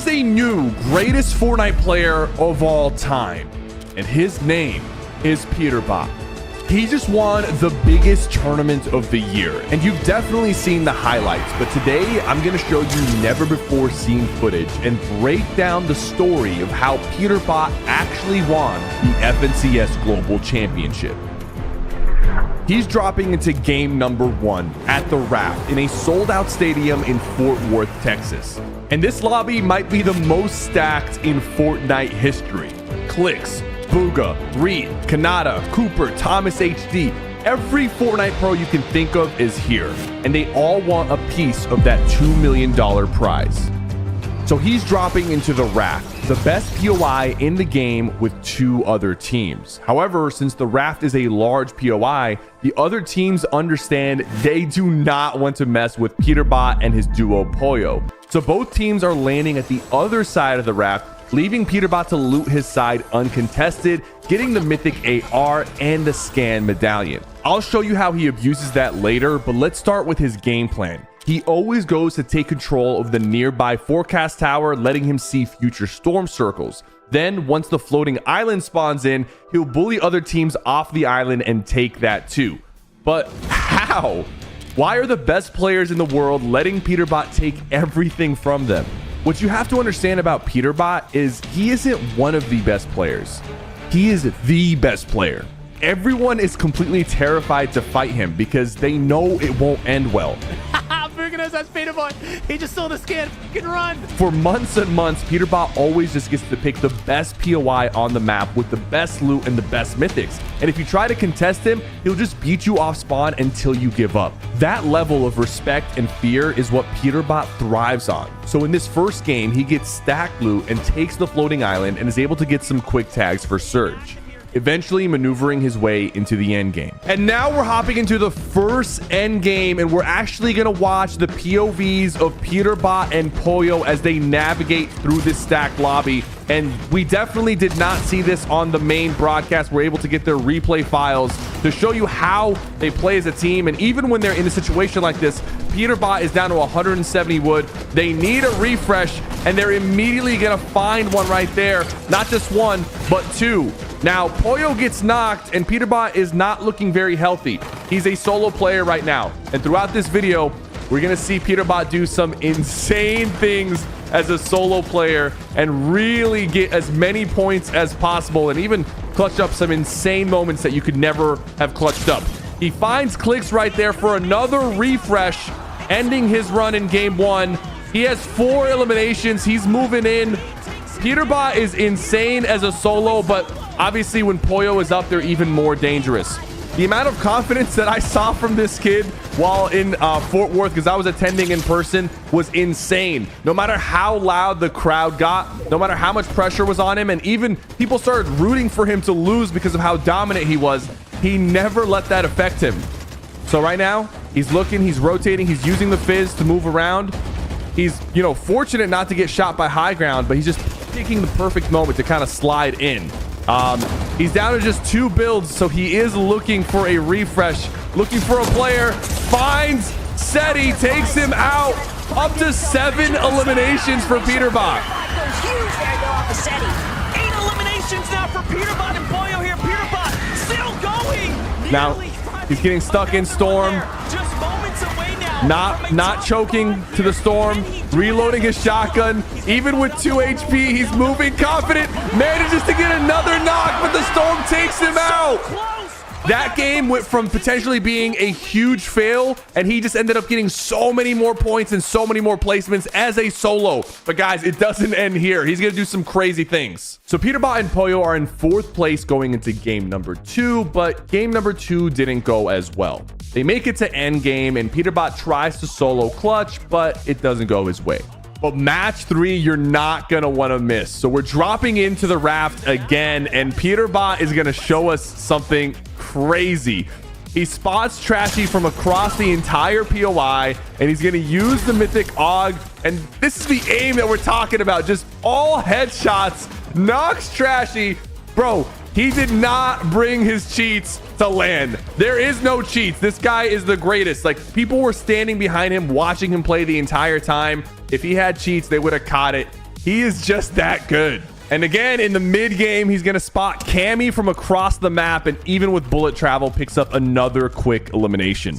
is a new greatest Fortnite player of all time, and his name is Peterbot. He just won the biggest tournament of the year, and you've definitely seen the highlights, but today I'm going to show you never before seen footage and break down the story of how Peterbot actually won the FNCS Global Championship. He's dropping into game number 1 at the Raft in a sold-out stadium in Fort Worth, Texas. And this lobby might be the most stacked in Fortnite history. Clicks, Booga, Reed, Kanata, Cooper, Thomas HD, every Fortnite pro you can think of is here, and they all want a piece of that $2 million prize. So he's dropping into the Raft, the best POI in the game with 2 other teams. However, since the Raft is a large POI, the other teams understand they do not want to mess with Peterbot and his duo Pollo. So both teams are landing at the other side of the Raft, leaving Peterbot to loot his side uncontested, getting the mythic AR and the scan medallion. I'll show you how he abuses that later, but let's start with his game plan. He always goes to take control of the nearby forecast tower, letting him see future storm circles. Then, once the floating island spawns in, he'll bully other teams off the island and take that too. But how? Why are the best players in the world letting Peterbot take everything from them? What you have to understand about Peterbot is he isn't one of the best players. He is the best player. Everyone is completely terrified to fight him because they know it won't end well. That's Peterbot. He just saw the scan. Fucking run. For months and months, Peterbot always just gets to pick the best POI on the map with the best loot and the best mythics. And if you try to contest him, he'll just beat you off spawn until you give up. That level of respect and fear is what Peterbot thrives on. So in this first game, he gets stacked loot and takes the floating island and is able to get some quick tags for Surge, eventually maneuvering his way into the end game. And now we're hopping into the first end game, and we're actually going to watch the POVs of Peterbot and Pollo as they navigate through this stacked lobby. And we definitely did not see this on the main broadcast. We're able to get their replay files to show you how they play as a team. And even when they're in a situation like this, Peterbot is down to 170 wood. They need a refresh, and they're immediately going to find one right there. Not just one, but 2. Now, Pollo gets knocked, and Peterbot is not looking very healthy. He's a solo player right now. And throughout this video, we're going to see Peterbot do some insane things as a solo player and really get as many points as possible and even clutch up some insane moments that you could never have clutched up. He finds Clicks right there for another refresh, ending his run in game 1. He has 4 eliminations. He's moving in. Peterbot is insane as a solo, but obviously when Pollo is up, they're even more dangerous. The amount of confidence that I saw from this kid while in Fort Worth, because I was attending in person, was insane. No matter how loud the crowd got, no matter how much pressure was on him, and even people started rooting for him to lose because of how dominant he was, he never let that affect him. So right now, he's looking, he's rotating, he's using the fizz to move around. He's, fortunate not to get shot by high ground, but he's just picking the perfect moment to kind of slide in. He's down to just 2 builds, so he is looking for a refresh, looking for a player, finds Seti, takes him out. Up to 7 eliminations for Peterbot. Huge there go off of Seti. 8 eliminations now for Peterbot and Pollo here. Peterbot still going. Now he's getting stuck in Storm. Just moments away now. Not choking to the Storm, reloading his shotgun. Even with 2 HP, he's moving confident, manages to get another knock, but the Storm takes him out. That game went from potentially being a huge fail, and he just ended up getting so many more points and so many more placements as a solo. But guys, it doesn't end here. He's gonna do some crazy things. So Peterbot and Pollo are in 4th place going into game number 2, but game number 2 didn't go as well. They make it to end game, and Peterbot tries to solo clutch, but it doesn't go his way. But match 3, you're not going to want to miss. So we're dropping into the Raft again, and Peterbot is going to show us something crazy. He spots Trashy from across the entire POI, and he's going to use the Mythic AUG. And this is the aim that we're talking about. Just all headshots. Knocks Trashy. Bro, he did not bring his cheats to land. There is no cheats. This guy is the greatest. Like, people were standing behind him, watching him play the entire time. If he had cheats, they would have caught it. He is just that good. And again, in the mid game, he's going to spot Cammy from across the map, and even with bullet travel, picks up another quick elimination.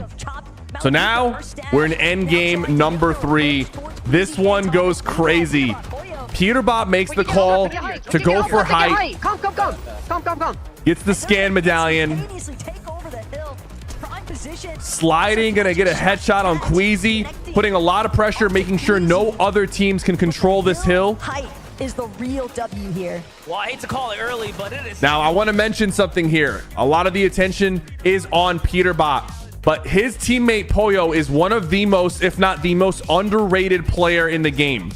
So now we're in end game number 3. This one goes crazy. Peterbot makes the call to go for height. Come. Gets the scan medallion. Sliding, gonna get a headshot on Queasy, putting a lot of pressure, making sure no other teams can control this hill. Height is the real W here. Well, I hate to call it early, but it is. Now, I want to mention something here. A lot of the attention is on Peterbot, but his teammate Pollo is one of the most, if not the most underrated player in the game.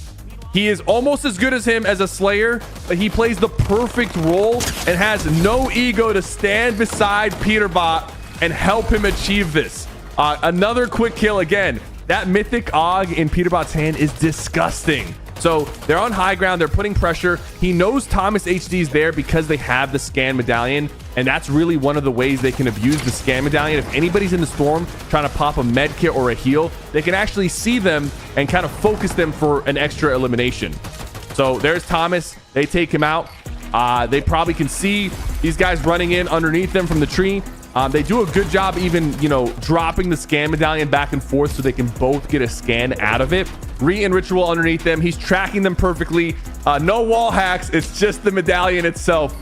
He is almost as good as him as a Slayer, but he plays the perfect role and has no ego to stand beside Peterbot and help him achieve this. Another quick kill again. That mythic AUG in Peterbot's hand is disgusting. So they're on high ground. They're putting pressure. He knows Thomas HD's there because they have the scan medallion. And that's really one of the ways they can abuse the scan medallion. If anybody's in the storm trying to pop a med kit or a heal, they can actually see them and kind of focus them for an extra elimination. So there's Thomas. They take him out. They probably can see these guys running in underneath them from the tree. They do a good job even, dropping the scan medallion back and forth so they can both get a scan out of it. Re and Ritual underneath them. He's tracking them perfectly. No wall hacks. It's just the medallion itself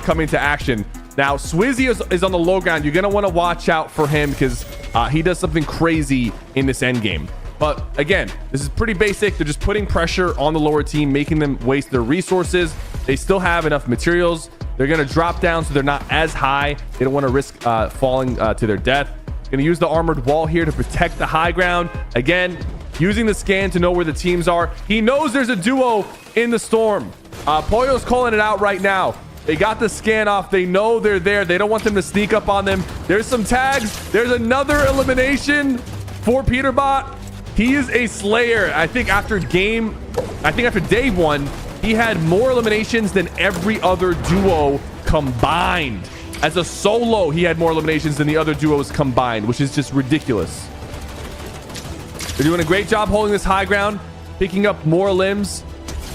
coming to action. Now, Swizzy is on the low ground. You're going to want to watch out for him because he does something crazy in this end game. But again, this is pretty basic. They're just putting pressure on the lower team, making them waste their resources. They still have enough materials. They're going to drop down so they're not as high. They don't want to risk falling to their death. Going to use the armored wall here to protect the high ground. Again, using the scan to know where the teams are. He knows there's a duo in the storm. Pollo's calling it out right now. They got the scan off. They know they're there. They don't want them to sneak up on them. There's some tags. There's another elimination for Peterbot. He is a Slayer. I think after day 1, he had more eliminations than every other duo combined. As a solo, he had more eliminations than the other duos combined, which is just ridiculous. They're doing a great job holding this high ground, picking up more limbs.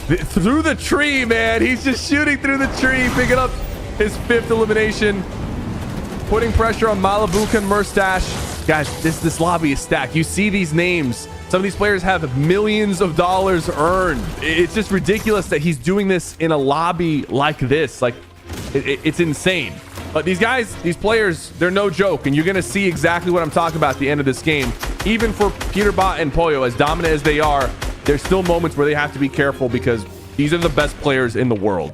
Through the tree, man. He's just shooting through the tree, picking up his 5th elimination, putting pressure on Malibuka and Murstache. Guys, this lobby is stacked. You see these names. Some of these players have millions of dollars earned. It's just ridiculous that he's doing this in a lobby like this. Like, it's insane. But these guys, these players, they're no joke. And you're going to see exactly what I'm talking about at the end of this game. Even for Peterbot and Pollo, as dominant as they are, there's still moments where they have to be careful because these are the best players in the world.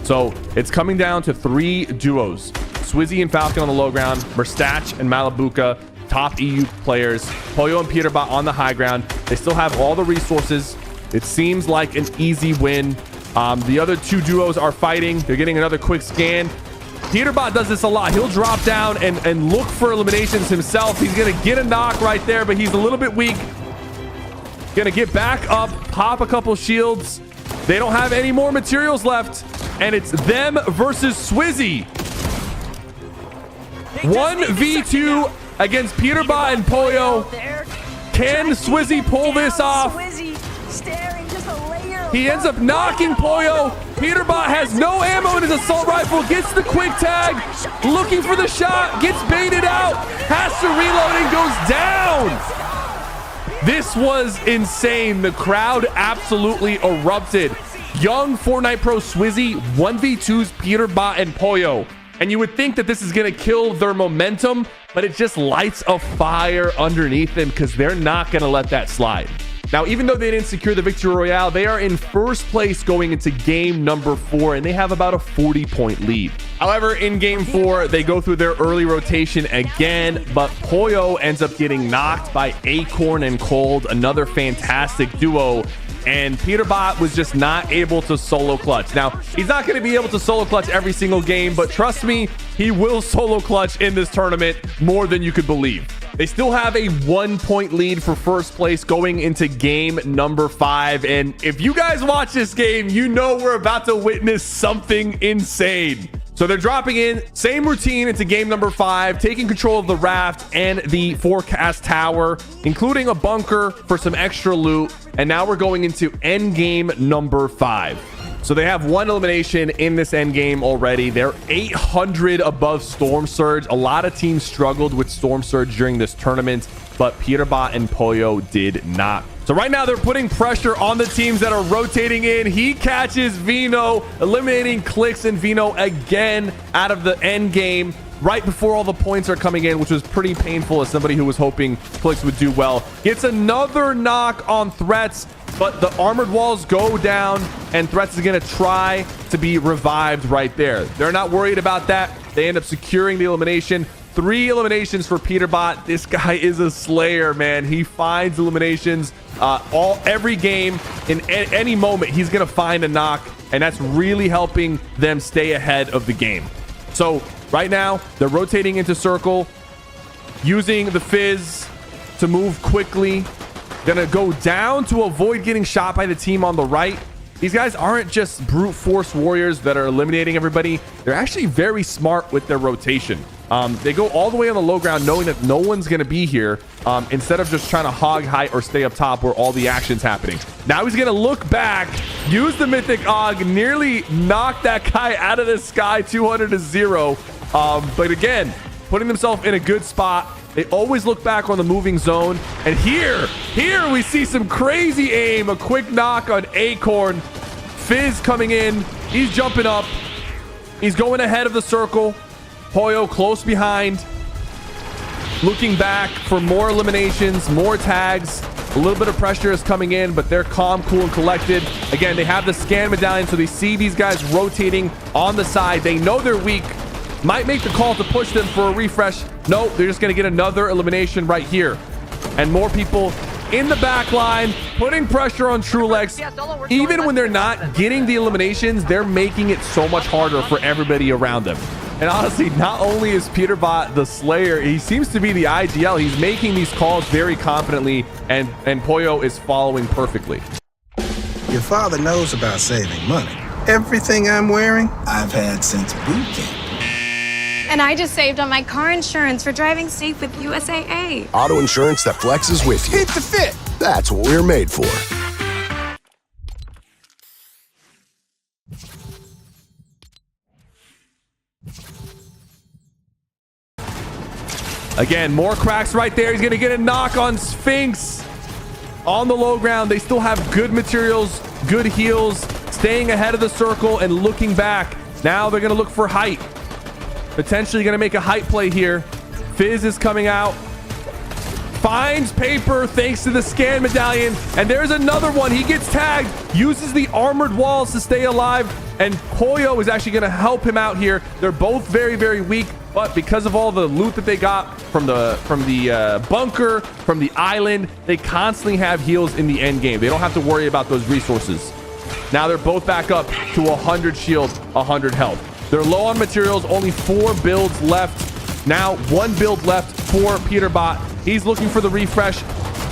So it's coming down to 3 duos. Swizzy and Falcon on the low ground, Murstache and Malibuka, top EU players, Pollo and Peterbot on the high ground. They still have all the resources. It seems like an easy win. The other 2 duos are fighting. They're getting another quick scan. Peterbot does this a lot. He'll drop down and look for eliminations himself. He's going to get a knock right there, but he's a little bit weak. Gonna get back up, pop a couple shields. They don't have any more materials left, and it's them versus Swizzy. 1v2 against Peterbot and Pollo. Can Swizzy pull this off? He ends up knocking Pollo. Peterbot has no ammo in his assault rifle, gets the quick tag, looking for the shot, gets baited out, has to reload and goes down. This was insane. The crowd absolutely erupted. Young Fortnite Pro Swizzy 1v2s Peterbot and Pollo. And you would think that this is going to kill their momentum, but it just lights a fire underneath them because they're not going to let that slide. Now, even though they didn't secure the victory royale, they are in first place going into game number 4, and they have about a 40-point lead. However, in game 4, they go through their early rotation again, but Pollo ends up getting knocked by Acorn and Cold, another fantastic duo, and Peterbot was just not able to solo clutch. Now, he's not going to be able to solo clutch every single game, but trust me, he will solo clutch in this tournament more than you could believe. They still have a 1-point lead for first place going into game number 5. And if you guys watch this game, you know we're about to witness something insane. So So they're dropping in, same routine into game number 5, taking control of the raft and the forecast tower, including a bunker for some extra loot. And now we're going into end game number 5. So they have 1 elimination in this end game already. They're 800 above Storm Surge. A lot of teams struggled with Storm Surge during this tournament, but Peterbot and Pollo did not. So right now they're putting pressure on the teams that are rotating in. He catches Vino, eliminating Clicks and Vino again out of the end game right before all the points are coming in, which was pretty painful as somebody who was hoping Clicks would do well. Gets another knock on Threats, but the armored walls go down and Threats is going to try to be revived right there. They're not worried about that. They end up securing the elimination. 3 eliminations for Peterbot. This guy is a slayer, man. He finds eliminations every game. In any moment, he's going to find a knock, and that's really helping them stay ahead of the game. So right now, they're rotating into circle, using the Fizz to move quickly. Gonna go down to avoid getting shot by the team on the right. These guys aren't just brute force warriors that are eliminating everybody. They're actually very smart with their rotation. They go all the way on the low ground knowing that no one's going to be here, instead of just trying to hog height or stay up top where all the action's happening. Now he's going to look back, use the Mythic Og, nearly knock that guy out of the sky 200-0. But again, putting themselves in a good spot. They always look back on the moving zone. And here we see some crazy aim. A quick knock on Acorn. Fizz coming in. He's jumping up. He's going ahead of the circle. Pollo close behind, looking back for more eliminations, more tags. A little bit of pressure is coming in, but they're calm, cool, and collected. Again, they have the scan medallion, so they see these guys rotating on the side. They know they're weak. Might make the call to push them for a refresh. No, they're just going to get another elimination right here. And more people in the back line, putting pressure on Trulex. Even when they're not getting the eliminations, they're making it so much harder for everybody around them. And honestly, not only is Peterbot the slayer, he seems to be the IGL. He's making these calls very confidently, and Pollo is following perfectly. Your father knows about saving money. Everything I'm wearing, I've had since boot camp. And I just saved on my car insurance for driving safe with USAA. Auto insurance that flexes with you. Keep the fit. That's what we're made for. Again, more cracks right there. He's going to get a knock on Sphinx on the low ground. They still have good materials, good heals, staying ahead of the circle and looking back. Now they're going to look for height. Potentially going to make a height play here. Fizz is coming out. Finds Paper thanks to the scan medallion. And there's another one. He gets tagged. Uses the armored walls to stay alive. And Pollo is actually going to help him out here. They're both very, very weak. But because of all the loot that they got from the bunker, from the island, they constantly have heals in the end game. They don't have to worry about those resources. Now they're both back up to 100 shield, 100 health. They're low on materials, only 4 builds left. Now 1 build left for Peterbot. He's looking for the refresh.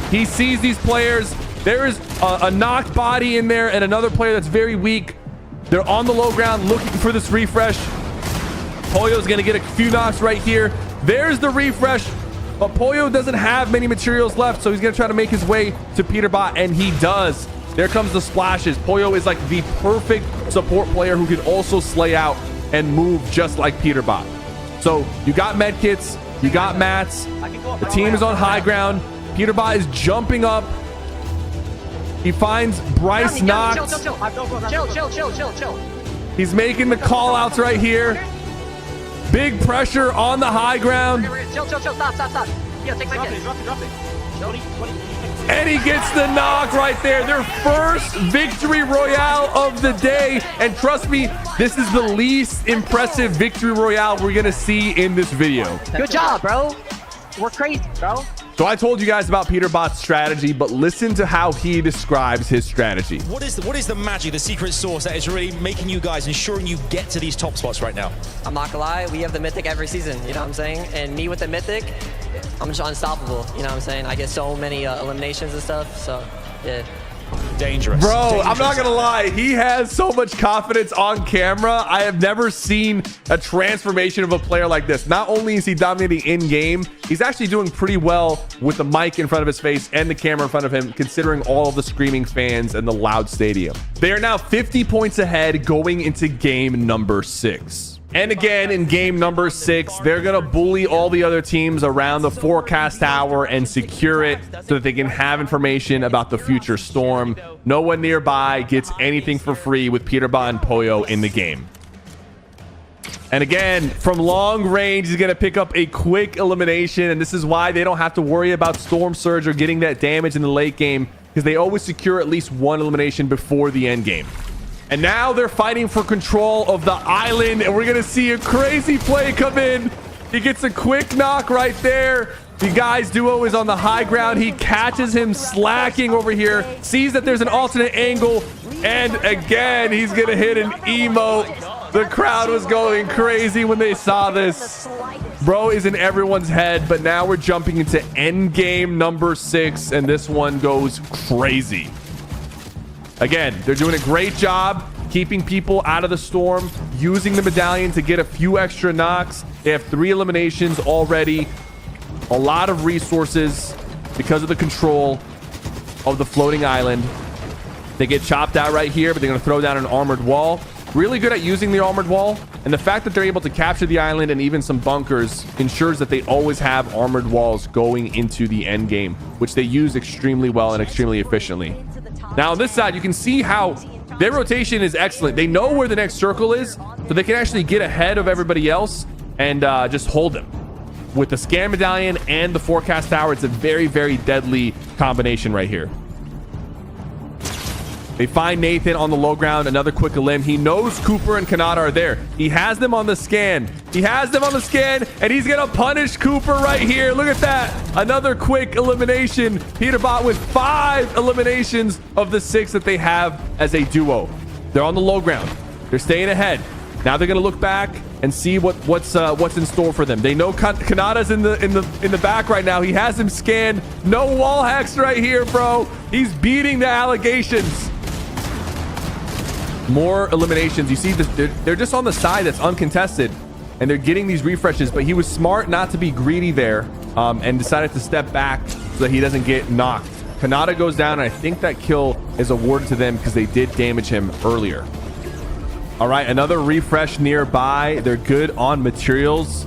He sees these players. There is a knocked body in there and another player that's very weak. They're on the low ground looking for this refresh. Pollo's going to get a few knocks right here. There's the refresh. But Pollo doesn't have many materials left, so he's going to try to make his way to Peterbot, and he does. There comes the splashes. Pollo is like the perfect support player who can also slay out and move just like Peterbot. So you got medkits, you got mats. The team is on high ground. Peterbot is jumping up. He finds Bryce knocked. Chill. He's making the call outs right here. Big pressure on the high ground. Chill. Stop. Yo, take my hit. Drop it. And he gets the knock right there. Their first victory royale of the day. And trust me, this is the least impressive victory royale we're going to see in this video. Good job, bro. We're crazy, bro. So I told you guys about Peterbot's strategy, but listen to how he describes his strategy. What is the magic, the secret sauce that is really making you guys, ensuring you get to these top spots right now? I'm not gonna lie, we have the mythic every season, you know what I'm saying? And me with the mythic, I'm just unstoppable, you know what I'm saying? I get so many eliminations and stuff, so yeah. Dangerous. Bro, I'm not gonna lie, he has so much confidence on camera. I have never seen a transformation of a player like this. Not only is he dominating in game, he's actually doing pretty well with the mic in front of his face and the camera in front of him, considering all of the screaming fans and the loud stadium. They are now 50 points ahead going into game number 6. And again, in game number 6, they're going to bully all the other teams around the forecast tower and secure it so that they can have information about the future storm. No one nearby gets anything for free with Peterbot and Pollo in the game. And again, from long range, he's going to pick up a quick elimination. And this is why they don't have to worry about Storm Surge or getting that damage in the late game, because they always secure at least one elimination before the end game. And now they're fighting for control of the island, and we're going to see a crazy play come in. He gets a quick knock right there. The guy's duo is on the high ground. He catches him slacking over here, sees that there's an alternate angle, and again, he's going to hit an emote. The crowd was going crazy when they saw this. Bro is in everyone's head, but now we're jumping into end game number 6, and this one goes crazy. Again, they're doing a great job keeping people out of the storm, using the medallion to get a few extra knocks. They have 3 eliminations already. A lot of resources because of the control of the floating island. They get chopped out right here, but they're going to throw down an armored wall. Really good at using the armored wall. And the fact that they're able to capture the island and even some bunkers ensures that they always have armored walls going into the end game, which they use extremely well and extremely efficiently. Now on this side, you can see how their rotation is excellent. They know where the next circle is, so they can actually get ahead of everybody else and just hold them. With the scan medallion and the forecast tower, it's a very, very deadly combination right here. They find Nathan on the low ground, another quick elim. He knows Cooper and Kanata are there. He has them on the scan. He has them on the scan, and he's going to punish Cooper right here. Look at that. Another quick elimination. Peterbot with 5 eliminations of the 6 that they have as a duo. They're on the low ground. They're staying ahead. Now they're going to look back and see what's in store for them. They know Kanata's in the back right now. He has him scanned. No wall hacks right here, bro. He's beating the allegations. More eliminations. You see this, they're just on the side that's uncontested, and they're getting these refreshes, but he was smart not to be greedy there and decided to step back so that he doesn't get knocked. Kanata goes down, and I think that kill is awarded to them because they did damage him earlier. All right, another refresh nearby. They're good on materials,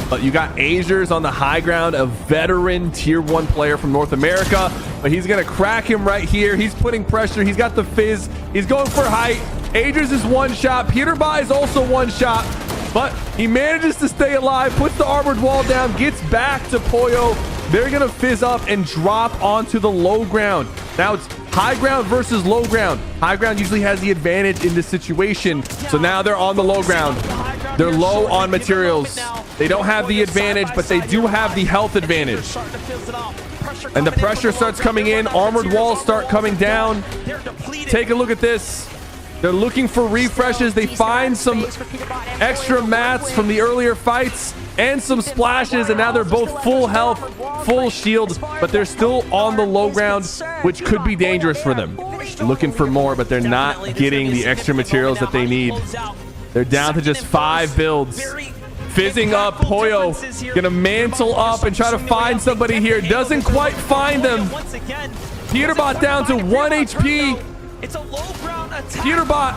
but you got Azers on the high ground, a veteran tier 1 player from North America, but he's gonna crack him right here. He's putting pressure. He's got the fizz. He's going for height. Agers is one shot. Peterbot is also one shot, but he manages to stay alive, puts the armored wall down, gets back to Pollo. They're going to fizz up and drop onto the low ground. Now it's high ground versus low ground. High ground usually has the advantage in this situation. So now they're on the low ground. They're low on materials. They don't have the advantage, but they do have the health advantage. And the pressure starts coming in. Armored walls start coming down. Take a look at this. They're looking for refreshes. They find some extra mats from the earlier fights and some splashes, and now they're both full health, full shield, but they're still on the low ground, which could be dangerous for them. Looking for more, but they're not getting the extra materials that they need. They're down to just 5 builds. Fizzing up, Pollo gonna mantle up and try to find somebody here. Doesn't quite find them. Peterbot down to 1 HP. Peterbot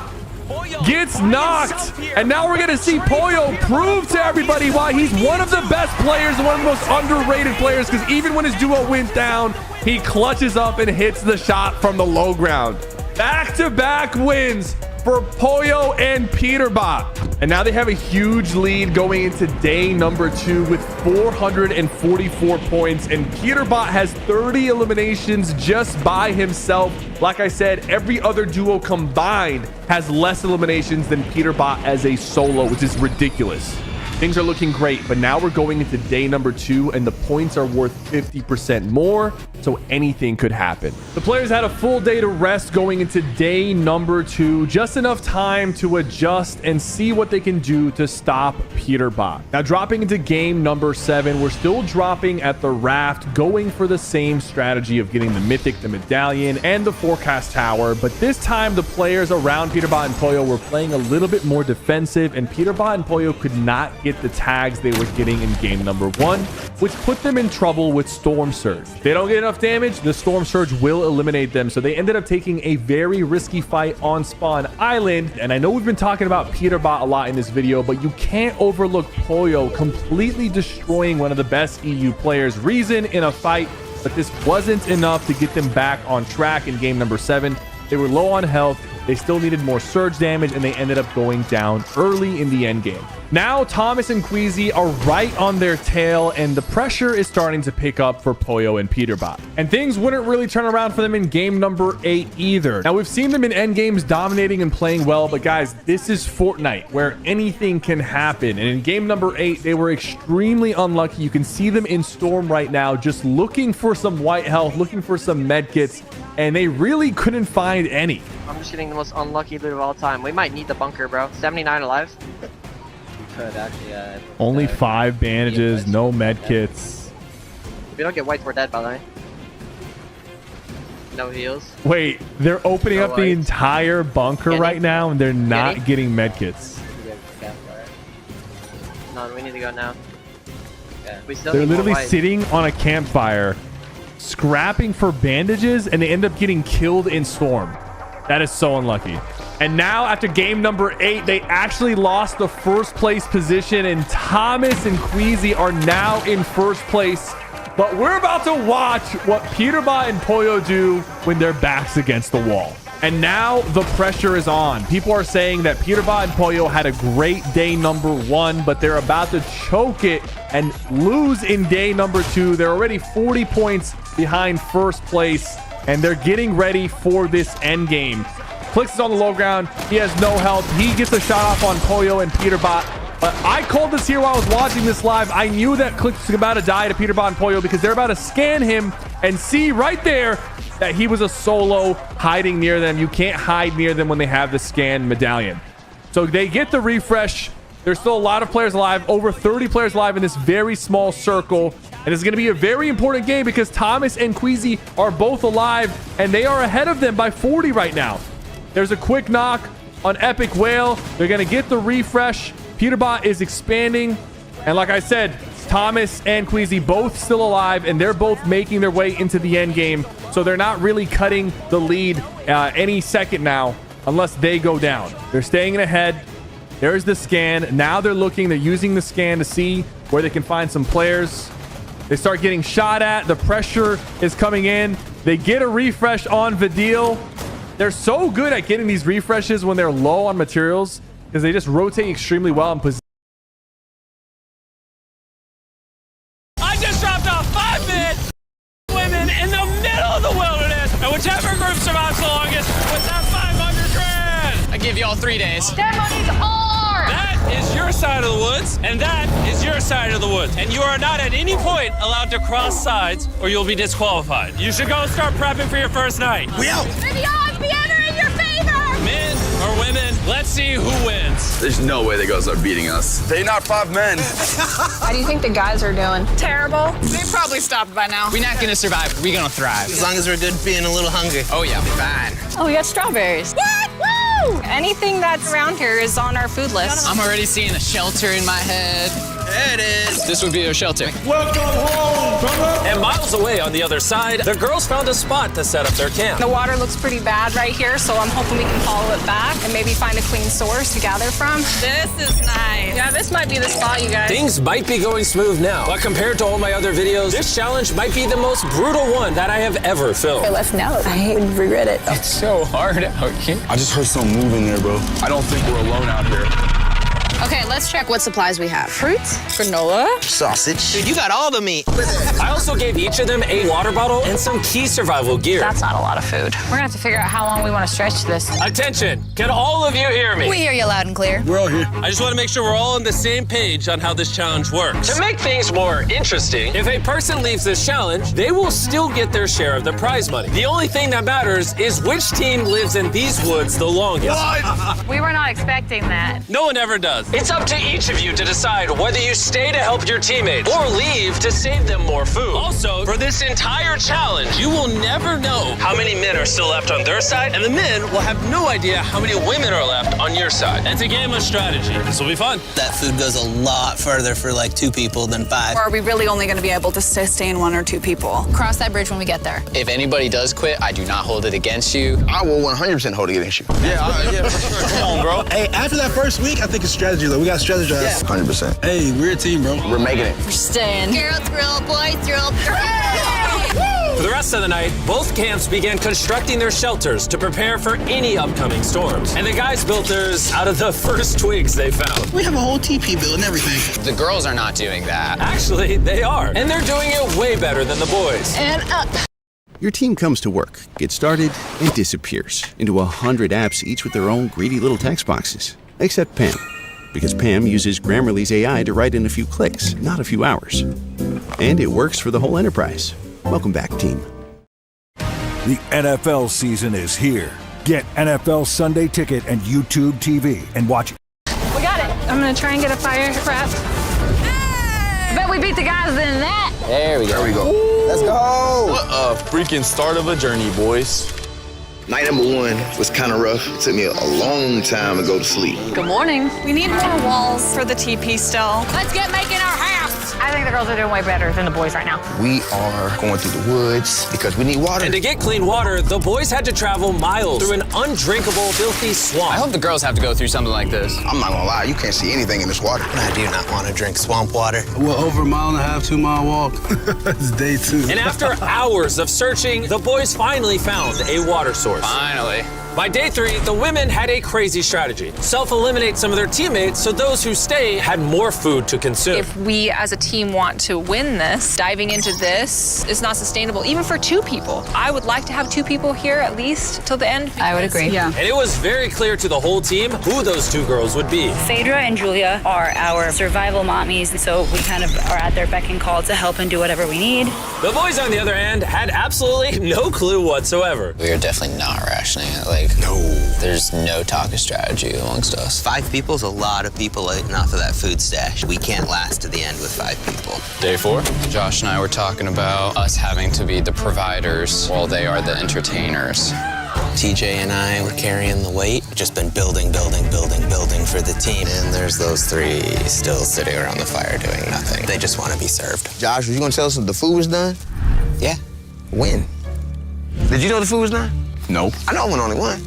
gets knocked, and now we're gonna see Pollo prove to everybody why he's one of the best players and one of the most underrated players, because even when his duo went down, he clutches up and hits the shot from the low ground. Back-to-back wins for Pollo and Peterbot. And now they have a huge lead going into day number 2 with 444 points. And Peterbot has 30 eliminations just by himself. Like I said, every other duo combined has less eliminations than Peterbot as a solo, which is ridiculous. Things are looking great, but now we're going into day number 2 and the points are worth 50% more, so anything could happen. The players had a full day to rest going into day number 2, just enough time to adjust and see what they can do to stop Peterbot. Now dropping into game number 7, we're still dropping at the raft, going for the same strategy of getting the mythic, the medallion, and the forecast tower, but this time the players around Peterbot and Pollo were playing a little bit more defensive, and Peterbot and Pollo could not get the tags they were getting in game number 1, which put them in trouble with Storm Surge. If they don't get enough damage, the Storm Surge will eliminate them, so they ended up taking a very risky fight on Spawn Island. And I know we've been talking about Peterbot a lot in this video, but you can't overlook Pollo completely destroying one of the best EU players, Reason, in a fight, but this wasn't enough to get them back on track in game number 7. They were low on health, they still needed more surge damage, and they ended up going down early in the end game. Now Thomas and Queasy are right on their tail, and the pressure is starting to pick up for Pollo and Peterbot. And things wouldn't really turn around for them in game number 8 either. Now we've seen them in end games dominating and playing well, but guys, this is Fortnite where anything can happen. And in game number 8, they were extremely unlucky. You can see them in Storm right now, just looking for some white health, looking for some med kits, and they really couldn't find any. I'm just getting the most unlucky loot of all time. We might need the bunker, bro. 79 alive. We could actually. Only 5 bandages, no med kits. If we don't get wiped, we're dead, by the way. No heals. Wait, they're opening up the entire bunker right now, and they're not getting med kits. No, we need to go now. We still They're need more literally white. sitting on a campfire, scrapping for bandages, and they end up getting killed in Storm. That is so unlucky. And now after game number 8, they actually lost the first place position, and Thomas and Queasy are now in first place. But we're about to watch what Peterbot and Pollo do when their backs against the wall. And now the pressure is on. People are saying that Peterbot and Pollo had a great day number 1, but they're about to choke it and lose in day number 2. They're already 40 points behind first place, and they're getting ready for this end game. Clix is on the low ground. He has no health. He gets a shot off on Pollo and Peterbot. But I called this here while I was watching this live. I knew that Clix was about to die to Peterbot and Pollo because they're about to scan him and see right there that he was a solo hiding near them. You can't hide near them when they have the scan medallion. So they get the refresh. There's still a lot of players alive, over 30 players alive in this very small circle. And it's going to be a very important game because Thomas and Queasy are both alive, and they are ahead of them by 40 right now. There's a quick knock on Epic Whale. They're going to get the refresh. Peterbot is expanding. And like I said, Thomas and Queasy both still alive, and they're both making their way into the end game. So they're not really cutting the lead any second now unless they go down. They're staying ahead. There's the scan. Now they're using the scan to see where they can find some players. They start getting shot at. The pressure is coming in. They get a refresh on Vidil. They're so good at getting these refreshes when they're low on materials because they just rotate extremely well in position. I just dropped off 5 men, women in the middle of the wilderness, and whichever group survives the longest with that 500 grand. I give you all 3 days. Ceremonies are! That is your side of the woods, and that is your side of the woods. And you are not at any point allowed to cross sides or you'll be disqualified. You should go start prepping for your first night. We out. May the odds be ever in your favor! Men or women, let's see who wins. There's no way the girls are beating us. They not 5 men. How do you think the guys are doing? Terrible. They probably stopped by now. We're not gonna survive. We're gonna thrive. As long as we're good being a little hungry. Oh yeah, fine. Oh, we got strawberries. What? Woo! Anything that's around here is on our food list. I'm already seeing a shelter in my head. There it is. This would be a shelter. Welcome home, brother. And miles away on the other side, the girls found a spot to set up their camp. The water looks pretty bad right here, so I'm hoping we can follow it back and maybe find a clean source to gather from. This is nice. Yeah, this might be the spot, you guys. Things might be going smooth now, but compared to all my other videos, this challenge might be the most brutal one that I have ever filmed. Let's know. I would regret it. It's so hard out here. I just heard some moving there, bro. I don't think we're alone out here. Okay, let's check what supplies we have. Fruits, granola, sausage. Dude, you got all the meat. I also gave each of them a water bottle and some key survival gear. That's not a lot of food. We're gonna have to figure out how long we want to stretch this. Attention, can all of you hear me? We hear you loud and clear. We're all here. I just want to make sure we're all on the same page on how this challenge works. To make things more interesting, if a person leaves this challenge, they will still get their share of the prize money. The only thing that matters is which team lives in these woods the longest. We were not expecting that. No one ever does. It's up to each of you to decide whether you stay to help your teammates or leave to save them more food. Also, for this entire challenge, you will never know how many men are still left on their side, and the men will have no idea how many women are left on your side. It's a game of strategy. This will be fun. That food goes a lot further for like 2 people than 5. Or are we really only going to be able to sustain 1 or 2 people? Cross that bridge when we get there. If anybody does quit, I do not hold it against you. I will 100% hold it against you. Yeah, for sure. Come on, bro. Hey, after that first week, I think it's strategy, though. We got to strategize. 100%. Hey, we're a team, bro. We're making it. We're staying. Girls grill, boys grill. For the rest of the night, both camps began constructing their shelters to prepare for any upcoming storms. And the guys built theirs out of the first twigs they found. We have a whole TP build and everything. The girls are not doing that. Actually, they are. And they're doing it way better than the boys. And up. Your team comes to work, gets started, and disappears into 100 apps, each with their own greedy little text boxes. Except Pam. Because Pam uses Grammarly's AI to write in a few clicks, not a few hours. And it works for the whole enterprise. Welcome back, team. The NFL season is here. Get NFL Sunday Ticket and YouTube TV and watch. We got it. I'm gonna try and get a fire craft. I bet we beat the guys in that. There we go. There we go. Let's go. What a freaking start of a journey, boys. Night number 1 was kind of rough. It took me a long time to go to sleep. Good morning. We need more walls for the TP still. Let's get making our house. I think the girls are doing way better than the boys right now. We are going through the woods because we need water. And to get clean water, the boys had to travel miles through an undrinkable, filthy swamp. I hope the girls have to go through something like this. I'm not gonna lie, you can't see anything in this water. I do not want to drink swamp water. Well, over a 1.5 2-mile walk. It's day 2. And after hours of searching, the boys finally found a water source. Finally. By day 3, the women had a crazy strategy. Self-eliminate some of their teammates so those who stay had more food to consume. If we as a team want to win this, diving into this is not sustainable, even for 2 people. I would like to have 2 people here at least till the end. I would agree. Yeah. And it was very clear to the whole team who those 2 girls would be. Phaedra and Julia are our survival mommies, and so we kind of are at their beck and call to help and do whatever we need. The boys, on the other hand, had absolutely no clue whatsoever. We are definitely not rationing it. No. There's no talk of strategy amongst us. 5 people is a lot of people eating off of that food stash. We can't last to the end with 5 people. Day 4, Josh and I were talking about us having to be the providers while they are the entertainers. TJ and I were carrying the weight. Just been building for the team. And there's those 3 still sitting around the fire doing nothing. They just want to be served. Josh, was you gonna tell us if the food was done? Yeah. When? Did you know the food was done? Nope. I know I'm only one.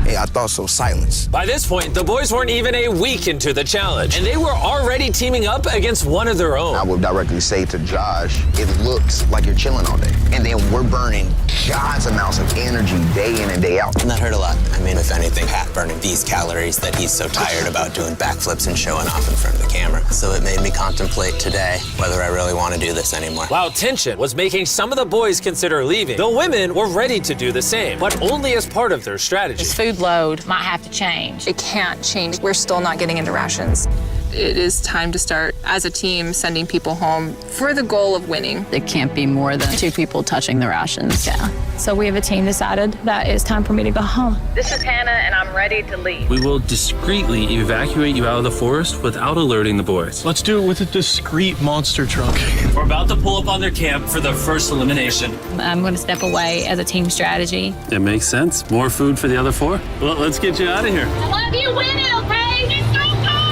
Yeah, I thought so. Silence. By this point, the boys weren't even a week into the challenge, and they were already teaming up against one of their own. I would directly say to Josh, it looks like you're chilling all day. And then we're burning God's amounts of energy day in and day out. And that hurt a lot. I mean, if anything, Pat burning these calories that he's so tired about doing backflips and showing off in front of the camera. So it made me contemplate today whether I really want to do this anymore. While tension was making some of the boys consider leaving, the women were ready to do the same, but only as part of their strategy. This food load might have to change. It can't change. We're still not getting into rations. It is time to start, as a team, sending people home for the goal of winning. It can't be more than 2 people touching the rations. Yeah. So we have a team decided that it's time for me to go home. This is Hannah, and I'm ready to leave. We will discreetly evacuate you out of the forest without alerting the boys. Let's do it with a discreet monster truck. We're about to pull up on their camp for their first elimination. I'm going to step away as a team strategy. It makes sense. More food for the other 4? Well, let's get you out of here. I love you winning, okay? It's so fun!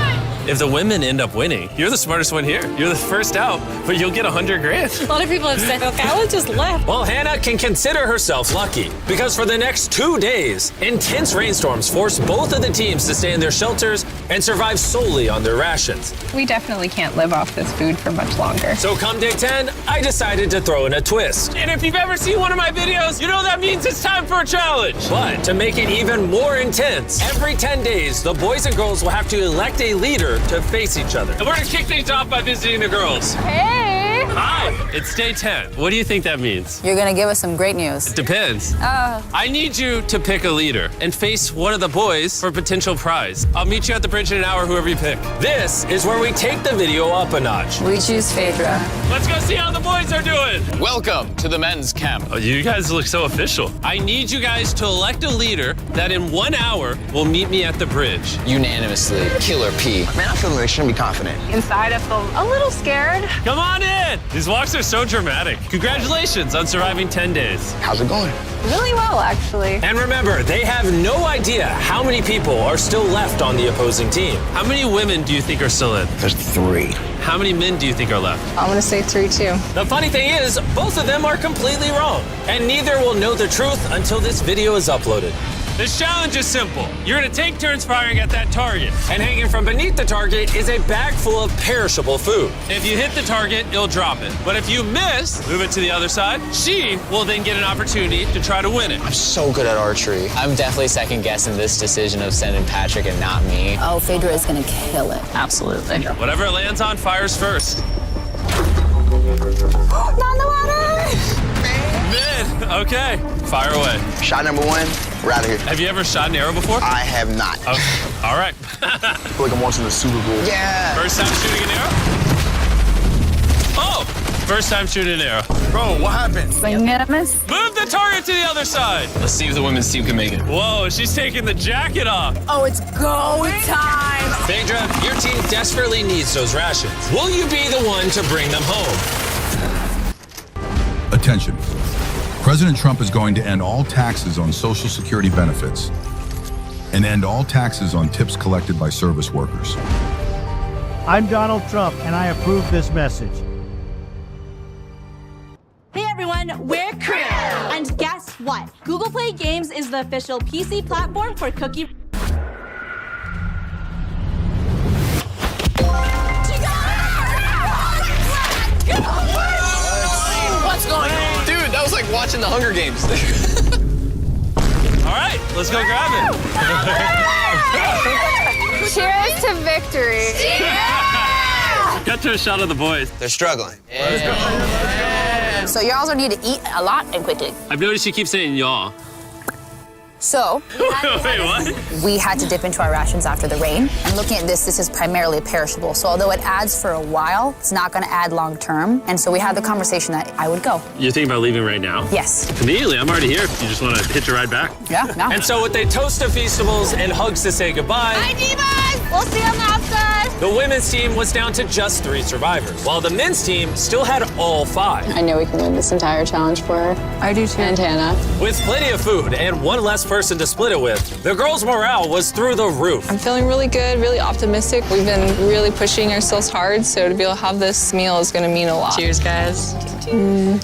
If the women end up winning, you're the smartest one here. You're the first out, but you'll get $100,000. A lot of people have said, okay, I would just left. Well, Hannah can consider herself lucky because for the next 2 days, intense rainstorms forced both of the teams to stay in their shelters and survive solely on their rations. We definitely can't live off this food for much longer. So come day 10, I decided to throw in a twist. And if you've ever seen one of my videos, you know that means it's time for a challenge. But to make it even more intense, every 10 days, the boys and girls will have to elect a leader order to face each other. And we're gonna kick things off by visiting the girls. Hey! Hi, it's day 10. What do you think that means? You're gonna give us some great news. It depends. I need you to pick a leader and face one of the boys for a potential prize. I'll meet you at the bridge in an hour, whoever you pick. This is where we take the video up a notch. We choose Phaedra. Let's go see how the boys are doing. Welcome to the men's camp. Oh, you guys look so official. I need you guys to elect a leader that in 1 hour will meet me at the bridge. Unanimously, Killer P. Man, I feel extremely confident. Inside, I feel a little scared. Come on in. These walks are so dramatic. Congratulations on surviving 10 days. How's it going? Really well, actually. And remember, they have no idea how many people are still left on the opposing team. How many women do you think are still in? There's 3. How many men do you think are left? I'm gonna say 3 too. The funny thing is, both of them are completely wrong, and neither will know the truth until this video is uploaded. This challenge is simple. You're gonna take turns firing at that target, and hanging from beneath the target is a bag full of perishable food. If you hit the target, it'll drop it. But if you miss, move it to the other side. She will then get an opportunity to try to win it. I'm so good at archery. I'm definitely second guessing this decision of sending Patrick and not me. Oh, Phaedra is gonna kill it. Absolutely. Whatever it lands on, fires first. Not in the water! Mid, okay, fire away. Shot number 1, we're out of here. Have you ever shot an arrow before? I have not. Okay. All right. I feel like I'm watching the Super Bowl. Yeah. First time shooting an arrow? Oh, first time shooting an arrow. Bro, what happened? Unanimous? Move the target to the other side. Let's see if the women's team can make it. Whoa, she's taking the jacket off. Oh, it's go time! Phaedra, your team desperately needs those rations. Will you be the one to bring them home? Attention. President Trump is going to end all taxes on Social Security benefits and end all taxes on tips collected by service workers. I'm Donald Trump, and I approve this message. Hey everyone, we're Crew. And guess what? Google Play Games is the official PC platform for Cookie. What's going on? Dude, that was like watching the Hunger Games. All right, let's go grab it. Cheers to victory. Got to a shot of the boys. They're struggling. So y'all need to eat a lot and quickly. I've noticed you keep saying y'all. So, Wait, what? we had to dip into our rations after the rain. And looking at this is primarily perishable. So although it adds for a while, it's not gonna add long term. And so we had the conversation that I would go. You're thinking about leaving right now? Yes. Immediately, I'm already here if you just want to hitch a ride back. Yeah, no. And so with a toast of Feastables and hugs to say goodbye, Bye, Divas! We'll see you on the outside. the women's team was down to just 3 survivors, while the men's team still had all 5. I know we can win this entire challenge for her. I do too. And Hannah. With plenty of food and one less person to split it with, the girls' morale was through the roof. I'm feeling really good, really optimistic. We've been really pushing ourselves hard, so to be able to have this meal is gonna mean a lot. Cheers, guys.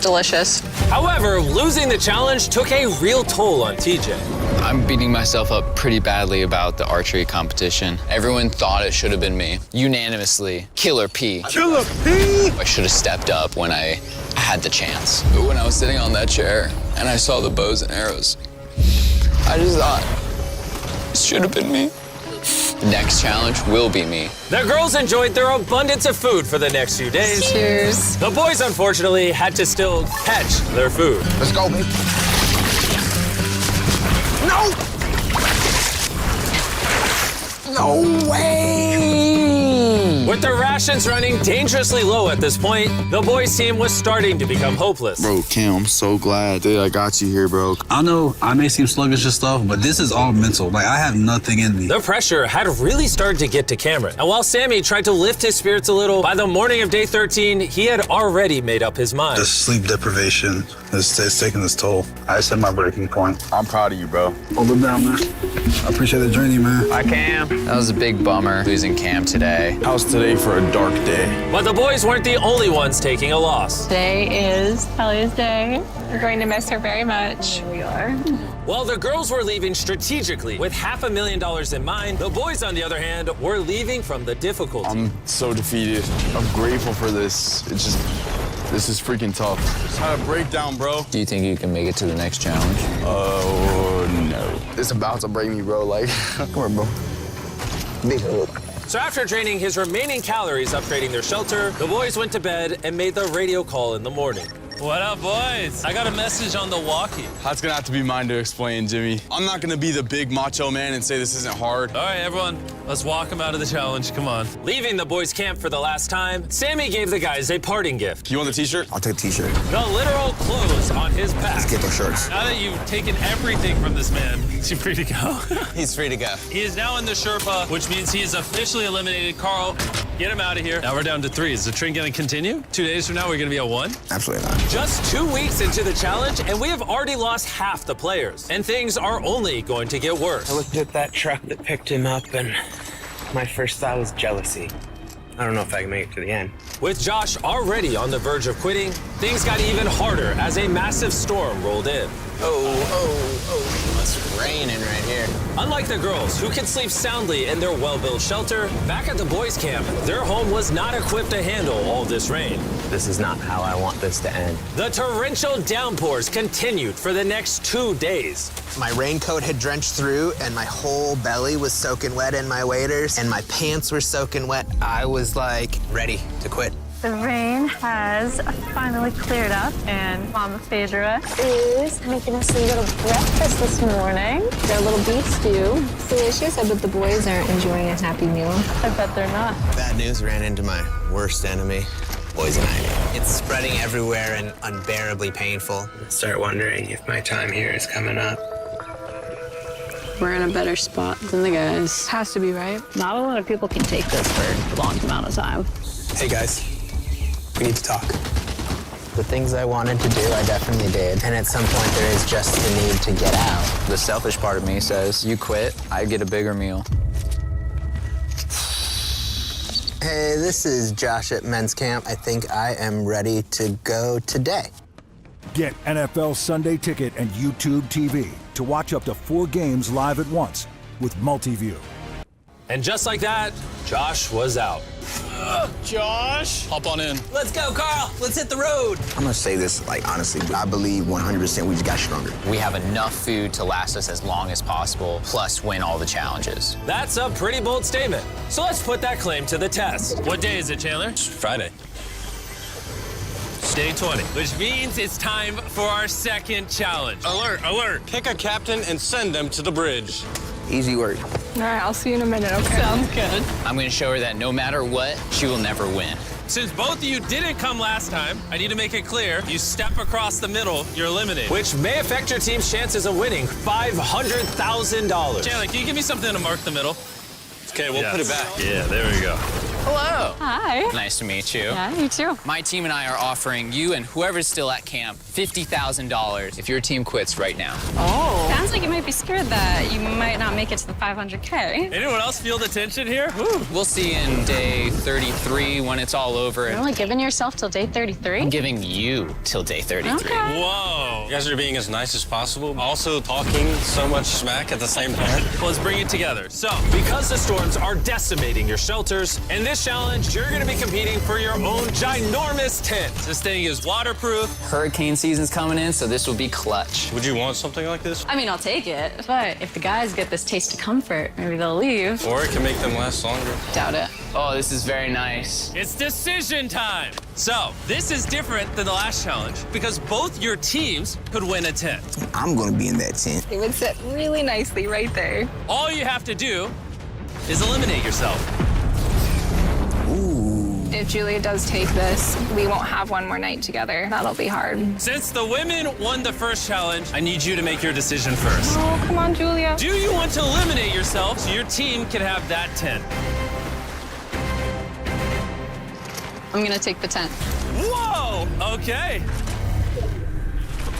Delicious. However, losing the challenge took a real toll on TJ. I'm beating myself up pretty badly about the archery competition. Everyone thought it should have been me. Unanimously, Killer P. Killer P! I should have stepped up when I had the chance. But when I was sitting on that chair and I saw the bows and arrows, I just thought, it should have been me. The next challenge will be me. The girls enjoyed their abundance of food for the next few days. Cheers. The boys, unfortunately, had to still catch their food. Let's go, baby. No! No way! With their rations running dangerously low at this point, the boys' team was starting to become hopeless. Bro, Cam, I'm so glad that I got you here, bro. I know I may seem sluggish and stuff, but this is all mental. Like, I have nothing in me. The pressure had really started to get to Cameron. And while Sammy tried to lift his spirits a little, by the morning of day 13, he had already made up his mind. The sleep deprivation is taking its toll. I set my breaking point. I'm proud of you, bro. Hold it down, man. I appreciate the journey, man. Hi, Cam. That was a big bummer, losing Cam today. How's today for a dark day? But the boys weren't the only ones taking a loss. Today is Ellie's day. We're going to miss her very much. We are. While the girls were leaving strategically with $500,000 in mind, the boys, on the other hand, were leaving from the difficulty. I'm so defeated. I'm grateful for this. This is freaking tough. Just had a breakdown, bro. Do you think you can make it to the next challenge? Oh, no. It's about to break me, bro. Like, come here, bro. Big hug. So after draining his remaining calories upgrading their shelter, the boys went to bed and made the radio call in the morning. What up, boys? I got a message on the walkie. That's gonna have to be mine to explain, Jimmy. I'm not gonna be the big macho man and say this isn't hard. All right, everyone, let's walk him out of the challenge. Come on. Leaving the boys' camp for the last time, Sammy gave the guys a parting gift. You want the t-shirt? I'll take the t-shirt. The literal clothes on his back. Let's get those shirts. Now that you've taken everything from this man, is he free to go? He's free to go. He is now in the Sherpa, which means he is officially eliminated. Carl, get him out of here. Now we're down to 3. Is the trend gonna continue? 2 days from now, we're gonna be at 1? Absolutely not. Just 2 weeks into the challenge, and we have already lost half the players. And things are only going to get worse. I looked at that truck that picked him up, and my first thought was jealousy. I don't know if I can make it to the end. With Josh already on the verge of quitting, things got even harder as a massive storm rolled in. It's raining right here. Unlike the girls, who could sleep soundly in their well-built shelter, back at the boys' camp, their home was not equipped to handle all this rain. This is not how I want this to end. The torrential downpours continued for the next 2 days. My raincoat had drenched through, and my whole belly was soaking wet in my waders, and my pants were soaking wet. I was like ready to quit. The rain has finally cleared up, and Mama Phaedra is making us a little breakfast this morning. Got a little beef stew. Delicious. I bet the boys aren't enjoying a happy meal. I bet they're not. Bad news ran into my worst enemy, poison ivy. It's spreading everywhere and unbearably painful. I start wondering if my time here is coming up. We're in a better spot than the guys. Has to be, right? Not a lot of people can take this for a long amount of time. Hey guys, we need to talk. The things I wanted to do, I definitely did. And at some point, there is just the need to get out. The selfish part of me says, you quit, I get a bigger meal. Hey, this is Josh at men's camp. I think I am ready to go today. Get NFL Sunday Ticket and YouTube TV to watch up to 4 games live at once with Multiview. And just like that, Josh was out. Josh! Hop on in. Let's go, Carl. Let's hit the road. I'm gonna say this, like, honestly, I believe 100% we just got stronger. We have enough food to last us as long as possible, plus win all the challenges. That's a pretty bold statement. So let's put that claim to the test. What day is it, Chandler? Friday. Day 20, which means it's time for our second challenge. Alert, alert. Pick a captain and send them to the bridge. Easy work. All right, I'll see you in a minute, okay? Sounds good. I'm gonna show her that no matter what, she will never win. Since both of you didn't come last time, I need to make it clear, you step across the middle, you're eliminated. Which may affect your team's chances of winning $500,000. Chandler, can you give me something to mark the middle? Okay, we'll put it back. Yeah, there we go. Hello. Hi. Nice to meet you. Yeah, you too. My team and I are offering you and whoever's still at camp $50,000 if your team quits right now. Oh. Sounds like you might be scared that you might not make it to the 500K. Anyone else feel the tension here? We'll see in day 33 when it's all over. You're only giving yourself till day 33? I'm giving you till day 33. Okay. Whoa. You guys are being as nice as possible, also talking so much smack at the same time. Let's bring it together. So, Because the storms are decimating your shelters, in this challenge, you're gonna be competing for your own ginormous tent. this thing is waterproof. Hurricane season's coming in, so this will be clutch. Would you want something like this? I mean, I'll take it. But if the guys get this taste of comfort, maybe they'll leave. Or it can make them last longer. Doubt it. Oh, this is very nice. It's decision time. So, this is different than the last challenge because both your teams could win a tent. I'm gonna be in that tent. It would sit really nicely right there. All you have to do is eliminate yourself. If Julia does take this, we won't have one more night together. That'll be hard. Since the women won the first challenge, I need you to make your decision first. Oh, come on, Julia. Do you want to eliminate yourself so your team can have that tent? I'm gonna take the tent. Whoa! Okay.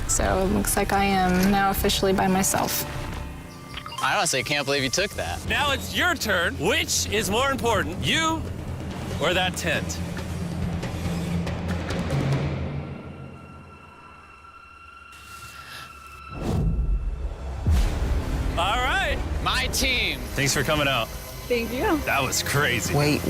So it looks like I am now officially by myself. I honestly can't believe you took that. Now it's your turn. Which is more important, you or that tent? All right. My team. Thanks for coming out. Thank you. That was crazy. Wait.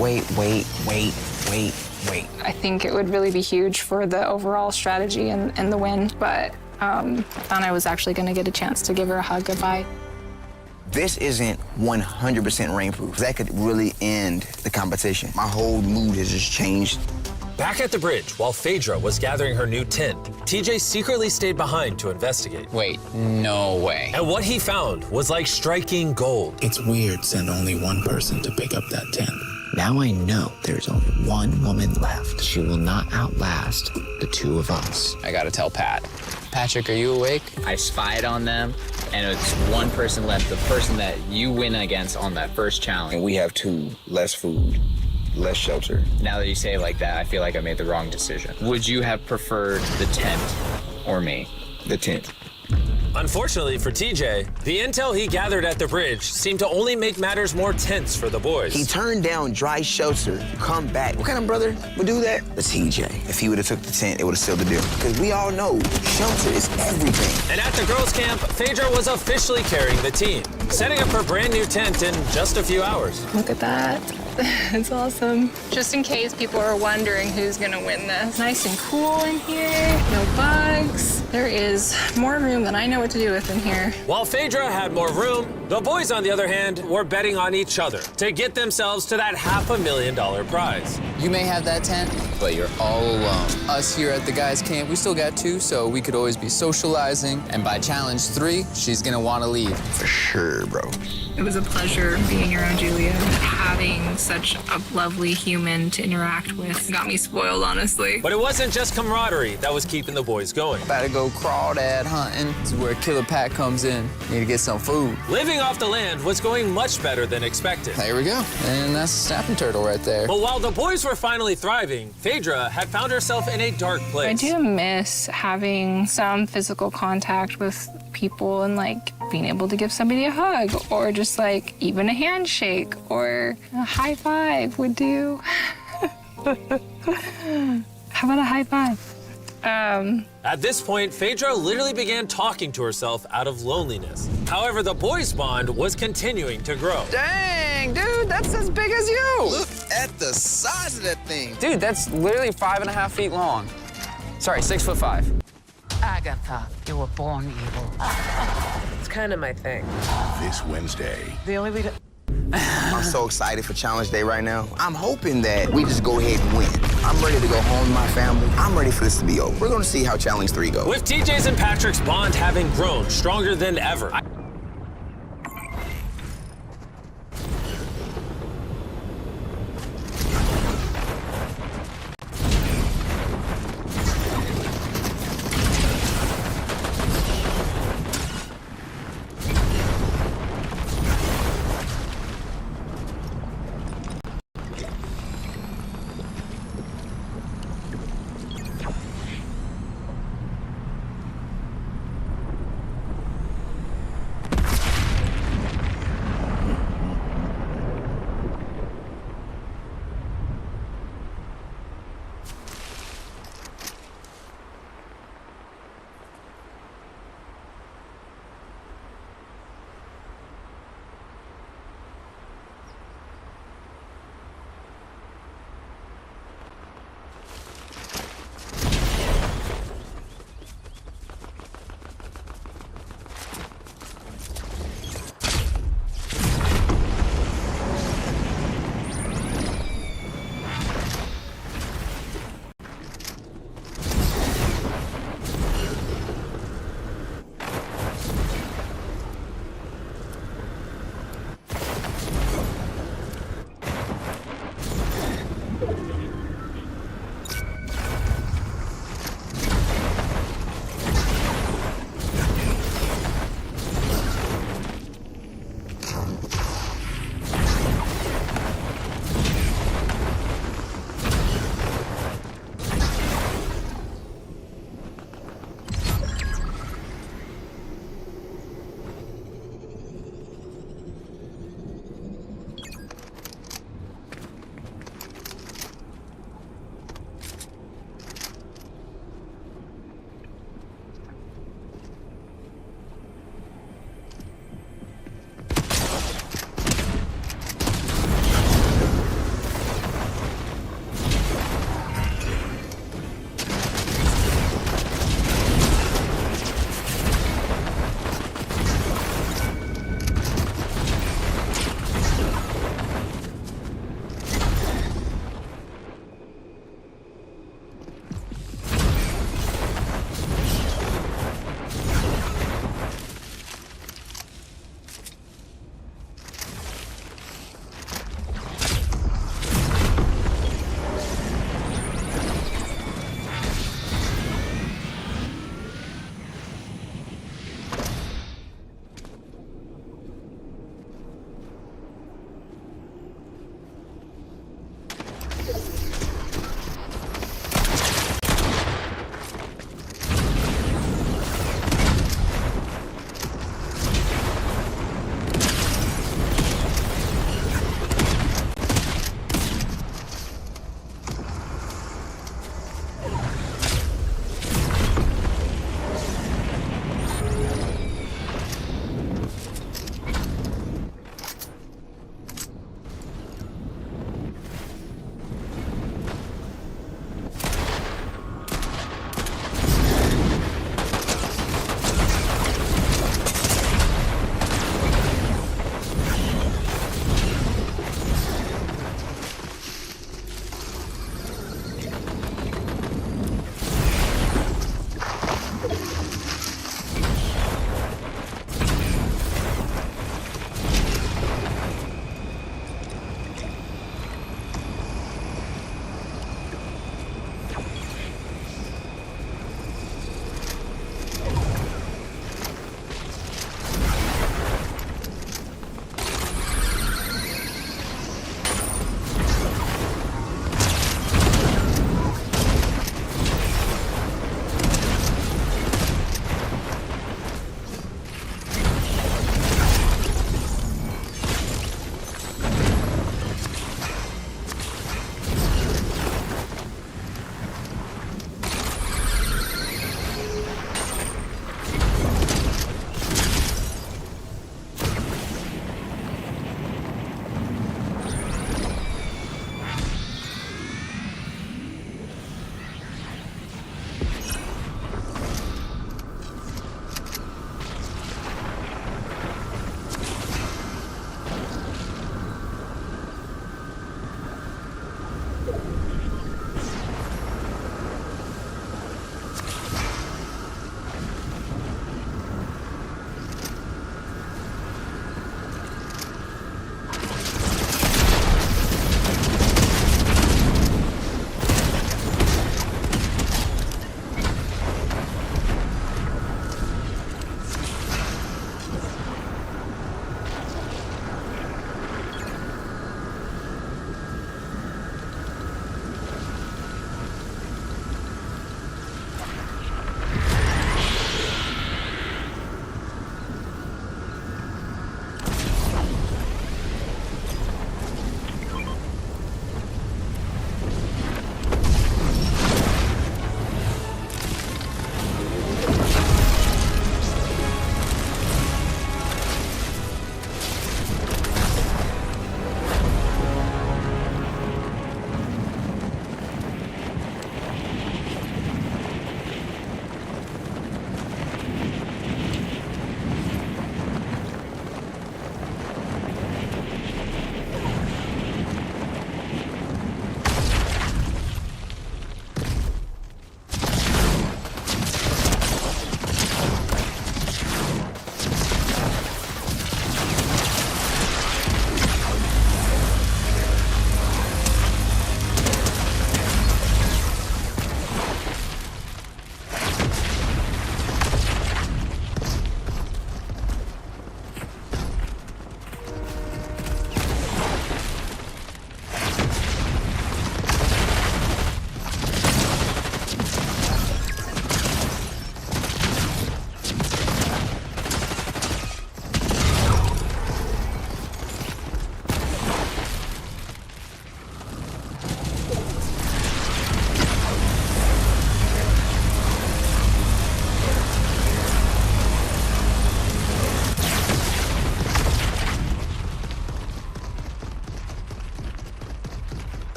I think it would really be huge for the overall strategy and the win, but I thought I was actually gonna get a chance to give her a hug goodbye. This isn't 100% rainproof. That could really end the competition. My whole mood has just changed. Back at the bridge, while Phaedra was gathering her new tent, TJ secretly stayed behind to investigate. Wait, no way. And what he found was like striking gold. It's weird send only one person to pick up that tent. Now I know there's only one woman left. She will not outlast the two of us. I gotta tell Pat. Patrick, are you awake? I spied on them, and it's one person left, the person that you win against on that first challenge. And we have two, less food, less shelter. Now that you say it like that, I feel like I made the wrong decision. Would you have preferred the tent or me? The tent. Unfortunately for TJ, the intel he gathered at the bridge seemed to only make matters more tense for the boys. He turned down dry shelter, come back. What kind of brother would do that? The TJ. If he would have took the tent, it would have sealed the deal. Because we all know shelter is everything. And at the girls' camp, Phaedra was officially carrying the team, setting up her brand new tent in just a few hours. Look at that. It's awesome. Just in case people are wondering who's gonna win this. Nice and cool in here, no bugs. There is more room than I know what to do with in here. While Phaedra had more room, the boys, on the other hand, were betting on each other to get themselves to that $500,000 prize. You may have that tent, but you're all alone. Us here at the guys' camp, we still got two, so we could always be socializing. And by challenge 3, she's gonna wanna leave. For sure, bro. It was a pleasure being around Julia. Having such a lovely human to interact with got me spoiled, honestly. But it wasn't just camaraderie that was keeping the boys going. About to go crawdad hunting. This is where Killer Pat comes in. Need to get some food. Living off the land was going much better than expected. There we go. And that's a snapping turtle right there. But while the boys were finally thriving, Phaedra had found herself in a dark place. I do miss having some physical contact with people and like being able to give somebody a hug or just like even a handshake or a high five would do. How about a high five? At this point, Phaedra literally began talking to herself out of loneliness. However, the boys' bond was continuing to grow. Dang, dude, that's as big as you. Look at the size of that thing. Dude, that's literally 5.5 feet long. Sorry, 6'5". Agatha, you were born evil. It's kind of my thing. This Wednesday. The only way to... I'm so excited for Challenge Day right now. I'm hoping that we just go ahead and win. I'm ready to go home to my family. I'm ready for this to be over. We're going to see how Challenge 3 goes. With TJ's and Patrick's bond having grown stronger than ever,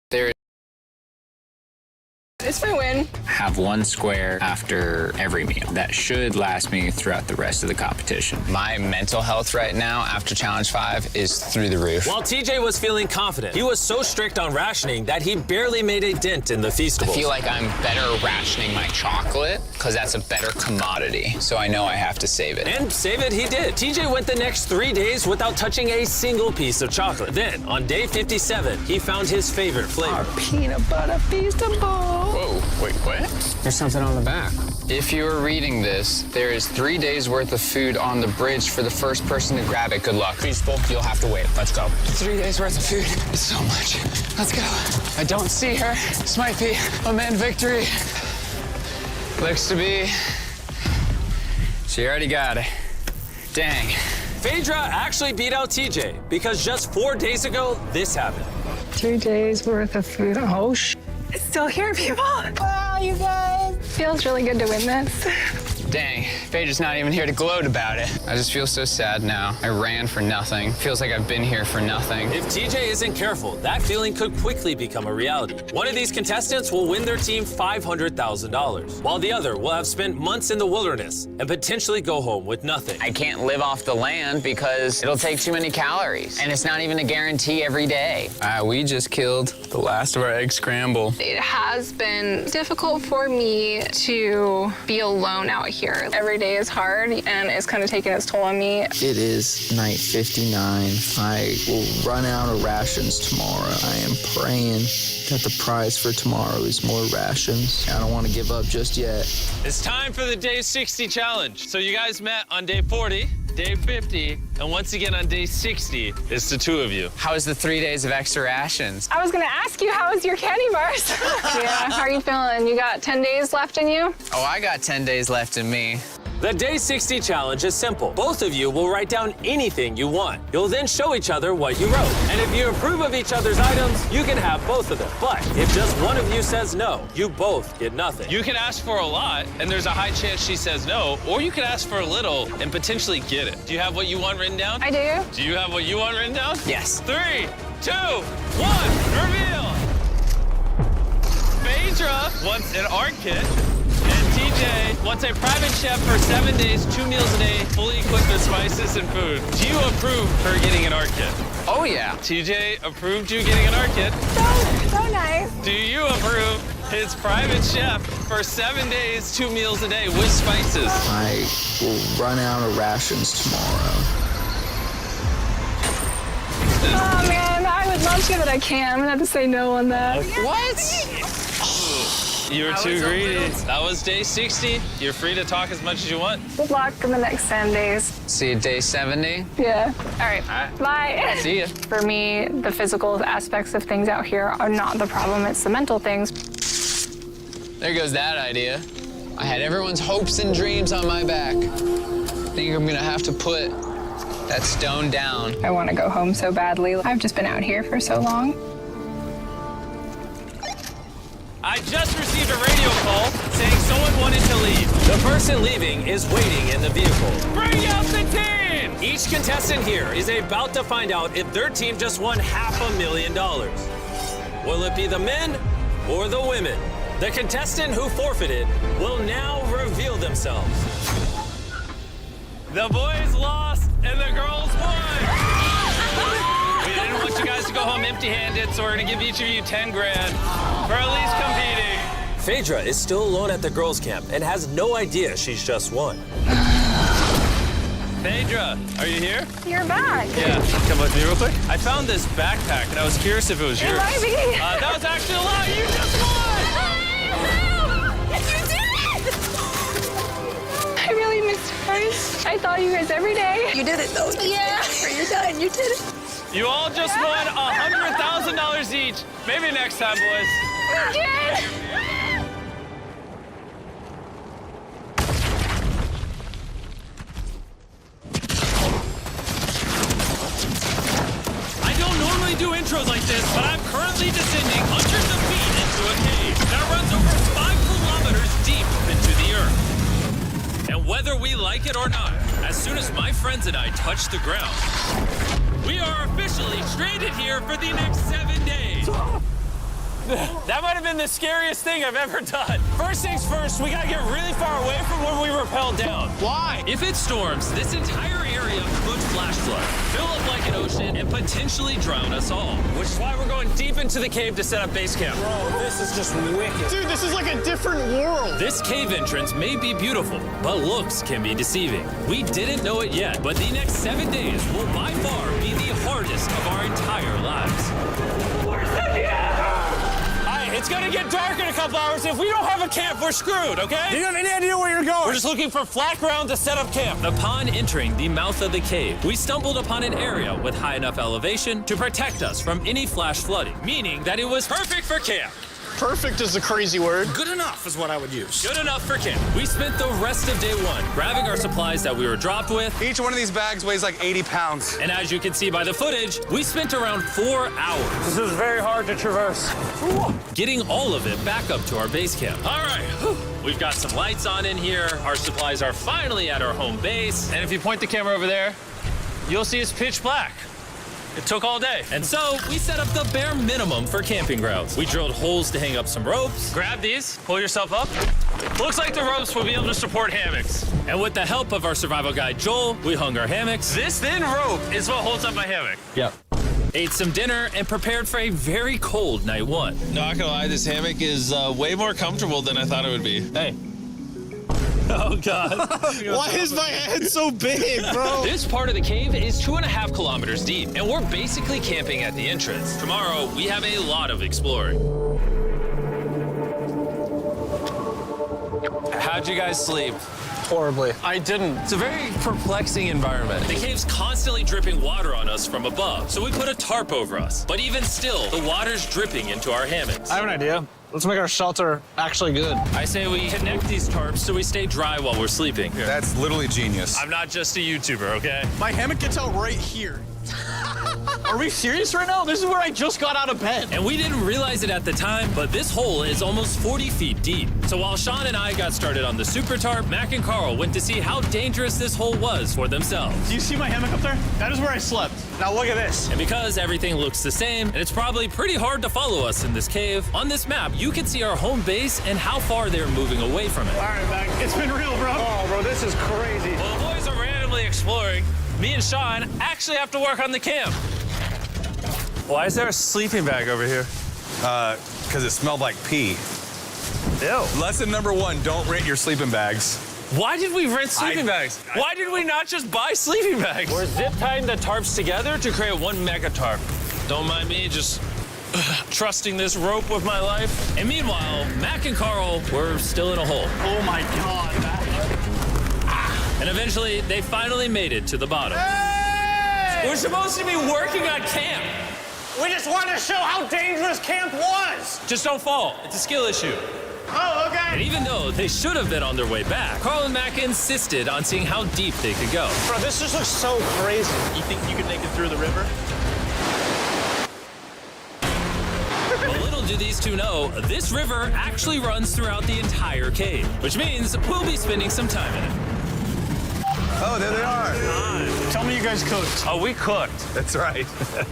There It's my win. Have one square after every meal. That should last me throughout the rest of the competition. My mental health right now after Challenge 5 is through the roof. While TJ was feeling confident, he was so strict on rationing that he barely made a dent in the Feastables. I feel like I'm better rationing my chocolate because that's a better commodity. So I know I have to save it. And save it he did. TJ went the next 3 days without touching a single piece of chocolate. Then, on day 57, he found his favorite flavor. Our peanut butter Feastable. Whoa, wait, what? There's something on the back. If you are reading this, there is 3 days worth of food on the bridge for the first person to grab it. Good luck. Feastable, you'll have to wait. Let's go. 3 days worth of food. It's so much. Let's go. I don't see her. This might be a man victory. Looks to be. She already got it. Dang. Phaedra actually beat out TJ because just 4 days ago, this happened. 3 days worth of food. Oh, it's still here, people. Wow, you guys. Feels really good to win this. Dang, Phaedra's not even here to gloat about it. I just feel so sad now. I ran for nothing. Feels like I've been here for nothing. If TJ isn't careful, that feeling could quickly become a reality. One of these contestants will win their team $500,000, while the other will have spent months in the wilderness and potentially go home with nothing. I can't live off the land because it'll take too many calories, and it's not even a guarantee every day. We just killed the last of our egg scramble. It has been difficult for me to be alone out here. Every day is hard and it's kind of taking its toll on me. It is night 59. I will run out of rations tomorrow. I am praying that the prize for tomorrow is more rations. I don't want to give up just yet. It's time for the day 60 challenge. So you guys met on day 40, day 50, and once again on day 60, it's the two of you. How was the 3 days of extra rations? I was gonna ask you, how was your candy bars? Yeah, how are you feeling? You got 10 days left in you? Oh, I got 10 days left in me. The Day 60 challenge is simple. Both of you will write down anything you want. You'll then show each other what you wrote. And if you approve of each other's items, you can have both of them. But if just one of you says no, you both get nothing. You can ask for a lot, and there's a high chance she says no, or you could ask for a little and potentially get it. Do you have what you want written down? I do. Do you have what you want written down? Yes. 3, 2, 1, reveal! Phaedra wants an art kit. And TJ wants a private chef for 7 days, 2 meals a day, fully equipped with spices and food. Do you approve her getting an art kit? Oh, yeah. TJ approved you getting an art kit. So nice. Do you approve his private chef for 7 days, 2 meals a day with spices? I will run out of rations tomorrow. Oh, man, I would love to, but I can't. I'm gonna have to say no on that. What? You were too greedy. That was day 60. You're free to talk as much as you want. Good luck in the next 10 days. See you day 70. Yeah. All right. Bye. See ya. For me, the physical aspects of things out here are not the problem. It's the mental things. There goes that idea. I had everyone's hopes and dreams on my back. I think I'm gonna have to put that stone down. I want to go home so badly. I've just been out here for so long. I just received a radio call saying someone wanted to leave. The person leaving is waiting in the vehicle. Bring out the team! Each contestant here is about to find out if their team just won $500,000. Will it be the men or the women? The contestant who forfeited will now reveal themselves. The boys lost and the girls won! We didn't want you guys to go home empty-handed, so we're gonna give each of you 10 grand for at least competing. Phaedra is still alone at the girls' camp and has no idea she's just won. Phaedra, are you here? You're back. Yeah, come with me real quick. I found this backpack, and I was curious if it was yours. It might be. That was actually a lie. You just won! You did it! I really missed you guys. I thought you guys every day. You did it, though. Yeah. You're done. You did it. You all just won $100,000 each. Maybe next time, boys. We did! I don't normally do intros like this, but I'm currently descending hundreds of feet into a cave that runs over 5 kilometers deep into the earth. And whether we like it or not, as soon as my friends and I touch the ground, we are officially stranded here for the next 7 days. That might have been the scariest thing I've ever done. First things first, we gotta get really far away from where we rappelled down. Why? If it storms, this entire area could flash flood, fill up like an ocean, and potentially drown us all. Which is why we're going deep into the cave to set up base camp. Bro, this is just wicked. Dude, this is like a different world. This cave entrance may be beautiful, but looks can be deceiving. We didn't know it yet, but the next 7 days will by far be the hardest of our entire lives. It's gonna get dark in a couple hours. If we don't have a camp, we're screwed, okay? Do you have any idea where you're going? We're just looking for flat ground to set up camp. Upon entering the mouth of the cave, we stumbled upon an area with high enough elevation to protect us from any flash flooding, meaning that it was perfect for camp. Perfect is a crazy word. Good enough is what I would use. Good enough for camp. We spent the rest of day one grabbing our supplies that we were dropped with. Each one of these bags weighs like 80 pounds. And as you can see by the footage, we spent around 4 hours. This is very hard to traverse. Getting all of it back up to our base camp. All right, we've got some lights on in here. Our supplies are finally at our home base. And if you point the camera over there, you'll see it's pitch black. It took all day. And so we set up the bare minimum for camping grounds. We drilled holes to hang up some ropes. Grab these, pull yourself up. Looks like the ropes will be able to support hammocks. And with the help of our survival guide, Joel, we hung our hammocks. This thin rope is what holds up my hammock. Yep. Ate some dinner and prepared for a very cold night one. Not gonna lie, this hammock is way more comfortable than I thought it would be. Hey. Oh, God. Why is my head so big, bro? This part of the cave is 2.5 kilometers deep, and we're basically camping at the entrance. Tomorrow, we have a lot of exploring. How'd you guys sleep? Horribly. I didn't. It's a very perplexing environment. The cave's constantly dripping water on us from above, so we put a tarp over us. But even still, the water's dripping into our hammocks. I have an idea. Let's make our shelter actually good. I say we connect these tarps so we stay dry while we're sleeping. That's literally genius. I'm not just a YouTuber, okay? My hammock gets out right here. Are we serious right now? This is where I just got out of bed. And we didn't realize it at the time, but this hole is almost 40 feet deep. So while Sean and I got started on the super tarp, Mac and Carl went to see how dangerous this hole was for themselves. Do you see my hammock up there? That is where I slept. Now look at this. And because everything looks the same, and it's probably pretty hard to follow us in this cave, on this map, you can see our home base and how far they're moving away from it. All right, Mac. It's been real, bro. Oh, bro, this is crazy. Well, the boys are randomly exploring. Me and Sean actually have to work on the camp. Why is there a sleeping bag over here? Because it smelled like pee. Ew. Lesson number 1, don't rent your sleeping bags. Why did we rent sleeping bags? Why did we not just buy sleeping bags? We're zip tying the tarps together to create one mega tarp. Don't mind me, just trusting this rope with my life. And meanwhile, Mac and Carl were still in a hole. Oh my God, Mac. And eventually, they finally made it to the bottom. Hey! We're supposed to be working on camp. We just wanted to show how dangerous camp was. Just don't fall. It's a skill issue. Oh, okay. And even though they should have been on their way back, Carl and Mac insisted on seeing how deep they could go. Bro, this just looks so crazy. You think you could make it through the river? But little do these two know, this river actually runs throughout the entire cave, which means we'll be spending some time in it. Oh, there they are. Tell me you guys cooked. Oh, we cooked. That's right.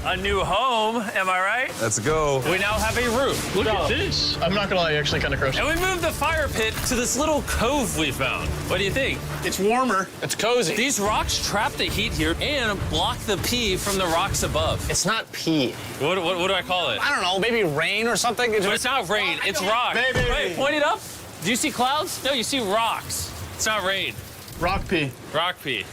A new home, am I right? Let's go. We now have a roof. Look at this. I'm not gonna lie, actually kind of crushed. And we moved the fire pit to this little cove we found. What do you think? It's warmer. It's cozy. These rocks trap the heat here and block the pee from the rocks above. It's not pee. What do I call it? I don't know, maybe rain or something. But it's not rain, it's rock. Baby. Wait, point it up. Do you see clouds? No, you see rocks. It's not rain. Rock pee. Rock pee.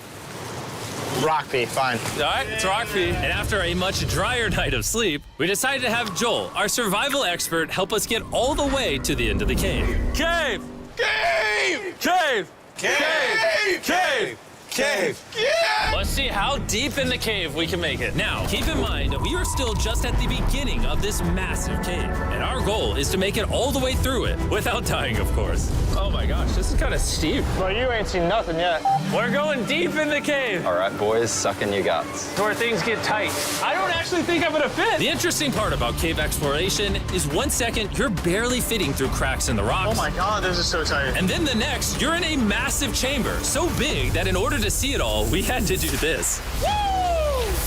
Rock pee, fine. All right, it's rock pee. And after a much drier night of sleep, we decided to have Joel, our survival expert, help us get all the way to the end of the cave. Cave! Cave! Cave! Cave! Cave! Cave! Yeah! Let's see how deep in the cave we can make it. Now, keep in mind, we are still just at the beginning of this massive cave, and our goal is to make it all the way through it, without dying, of course. Oh my gosh, this is kind of steep. Bro, you ain't seen nothing yet. We're going deep in the cave. All right, boys, suck in your guts. It's where things get tight. I don't actually think I'm gonna fit. The interesting part about cave exploration is 1 second, you're barely fitting through cracks in the rocks. Oh my God, this is so tight. And then the next, you're in a massive chamber, so big that in order to see it all, we had to do this. Woo!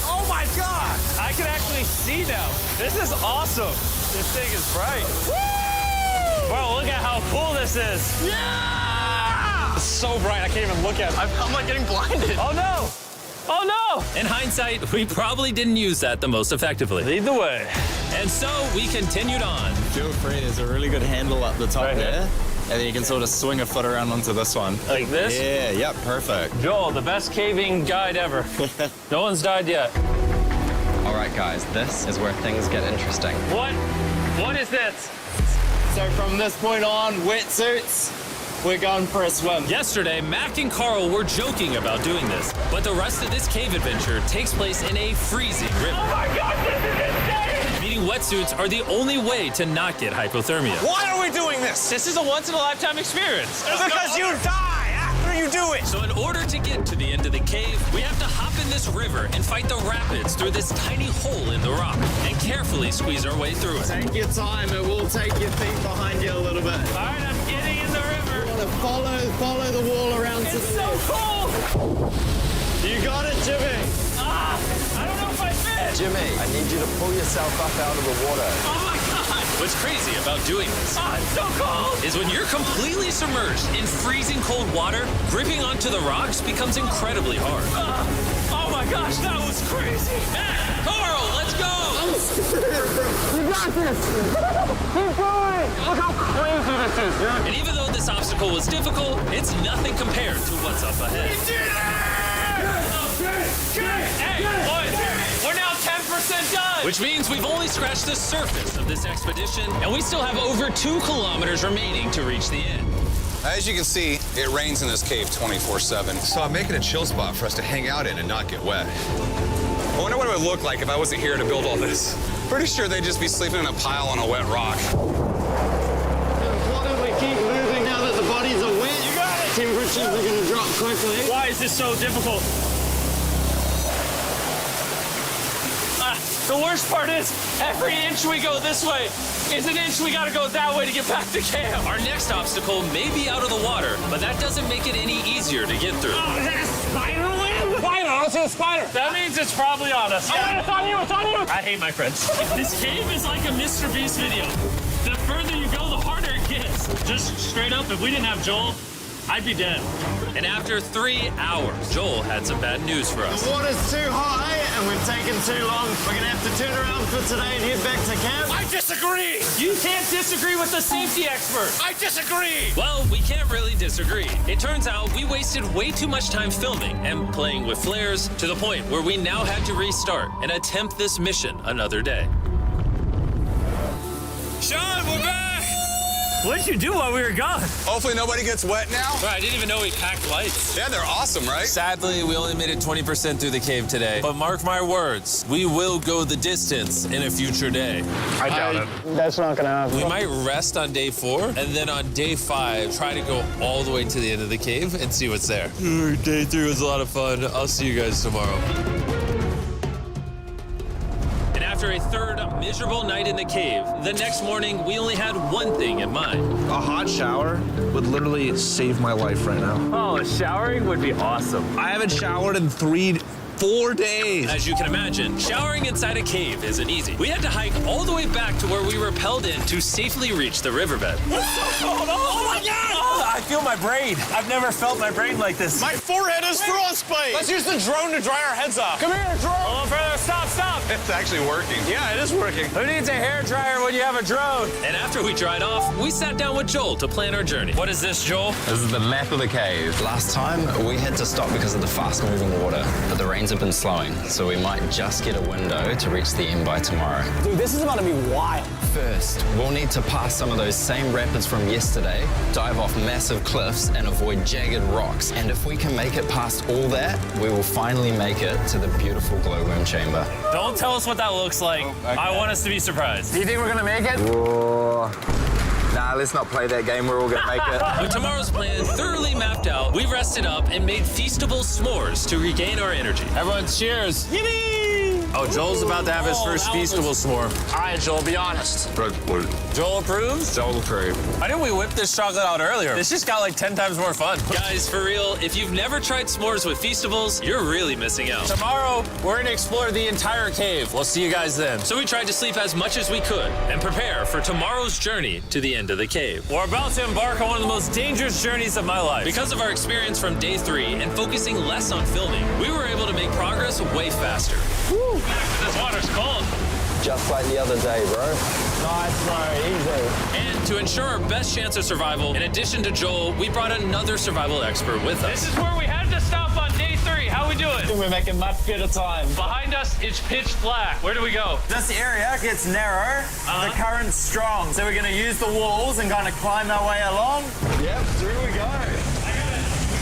Oh my God! I can actually see now. This is awesome. This thing is bright. Woo! Bro, look at how cool this is. Yeah! It's so bright, I can't even look at it. I'm like getting blinded. Oh no! Oh no! In hindsight, we probably didn't use that the most effectively. Lead the way. And so we continued on. Feel free, there's a really good handle up the top Right here? there. And then you can sort of swing a foot around onto this one. Like this? Yeah, yep, perfect. Joel, the best caving guide ever. No one's died yet. All right, guys, this is where things get interesting. What? What is this? So from this point on, wetsuits, we're going for a swim. Yesterday, Mac and Carl were joking about doing this, but the rest of this cave adventure takes place in a freezing river. Oh my God, this is insane! Meaning wetsuits are the only way to not get hypothermia. Why are we doing this? This is a once-in-a-lifetime experience. Because you die after you do it. So in order to get to the end of the cave, we have to hop in this river and fight the rapids through this tiny hole in the rock and carefully squeeze our way through it. Take your time, it will take your feet behind you a little bit. All right, I'm getting in the river. You want to follow the wall around to the It's so left. cold. You got it, Jimmy. Ah, I don't know if I fit. Jimmy, I need you to pull yourself up out of the water. Oh my God. What's crazy about doing this Ah, it's so cold. is when you're completely submerged in freezing cold water, gripping onto the rocks becomes incredibly hard. Oh my gosh, that was crazy. Matt, Carl, let's go! You got this. Keep going. Look how crazy this is. And even though this obstacle was difficult, it's nothing compared to what's up ahead. Hey, boys, we're now 10% done. Which means we've only scratched the surface of this expedition, and we still have over 2 kilometers remaining to reach the end. As you can see, it rains in this cave 24/7. So I'm making a chill spot for us to hang out in and not get wet. I wonder what it would look like if I wasn't here to build all this. Pretty sure they'd just be sleeping in a pile on a wet rock. Why don't we keep moving now that the bodies are wet? You got it. Temperatures are going to drop quickly. Why is this so difficult? The worst part is, every inch we go this way is an inch we gotta go that way to get back to camp. Our next obstacle may be out of the water, but that doesn't make it any easier to get through. Oh, is that a spider web? Spider, I don't see a spider. That means it's probably on us. Yeah. It's on you, it's on you. I hate my friends. This cave is like a Mr. Beast video. The further you go, the harder it gets. Just straight up, if we didn't have Joel, I'd be dead. And after 3 hours, Joel had some bad news for us. The water's too high and we've taken too long. We're going to have to turn around for today and head back to camp. I disagree. You can't disagree with the safety expert. I disagree. Well, we can't really disagree. It turns out we wasted way too much time filming and playing with flares to the point where we now had to restart and attempt this mission another day. Sean, we're back. What did you do while we were gone? Hopefully nobody gets wet now. Bro, I didn't even know we packed lights. Yeah, they're awesome, right? Sadly, we only made it 20% through the cave today. But mark my words, we will go the distance in a future day. I doubt it. That's not going to happen. We might rest on day 4, and then on day 5, try to go all the way to the end of the cave and see what's there. Day 3 was a lot of fun. I'll see you guys tomorrow. And after a third miserable night in the cave, the next morning, we only had one thing in mind. A hot shower would literally save my life right now. Oh, showering would be awesome. I haven't showered in 4 days. As you can imagine, showering inside a cave isn't easy. We had to hike all the way back to where we rappelled in to safely reach the riverbed. It's so cold. Oh my God. Oh, I feel my brain. I've never felt my brain like this. My forehead is frostbite. Let's use the drone to dry our heads off. Come here, drone. Hold on, brother. Stop, stop. It's actually working. Yeah, it is working. Who needs a hair dryer when you have a drone? And after we dried off, we sat down with Joel to plan our journey. What is this, Joel? This is the map of the cave. Last time, we had to stop because of the fast-moving water, but the rains have been slowing, so we might just get a window to reach the end by tomorrow. Dude, this is about to be wild. First, we'll need to pass some of those same rapids from yesterday, dive off massive cliffs, and avoid jagged rocks. And if we can make it past all that, we will finally make it to the beautiful glowworm chamber. Don't tell us what that looks like. I want us to be surprised. Do you think we're going to make it? Whoa. Nah, let's not play that game. We're all gonna make it. With tomorrow's plan thoroughly mapped out, we rested up and made feastable s'mores to regain our energy. Everyone cheers. Yippee! Oh, Joel's about to have his first feastable swarm. All right, Joel, be honest. Joel approves? Joel approves. Why didn't we whip this chocolate out earlier? This just got like 10 times more fun. Guys, for real, if you've never tried s'mores with Feastables, you're really missing out. Tomorrow, we're gonna explore the entire cave. We'll see you guys then. So we tried to sleep as much as we could and prepare for tomorrow's journey to the end of the cave. We're about to embark on one of the most dangerous journeys of my life. Because of our experience from day 3 and focusing less on filming, we were able to make progress way faster. Woo! This water's cold. Just like the other day, bro. Nice, bro. Easy. And to ensure our best chance of survival, in addition to Joel, we brought another survival expert with us. This is where we had to stop on day 3. How we doing? We're making much better time. Behind us, it's pitch black. Where do we go? This area gets narrow, the current's strong, so we're gonna use the walls and kind of climb our way along. Yep, through we go.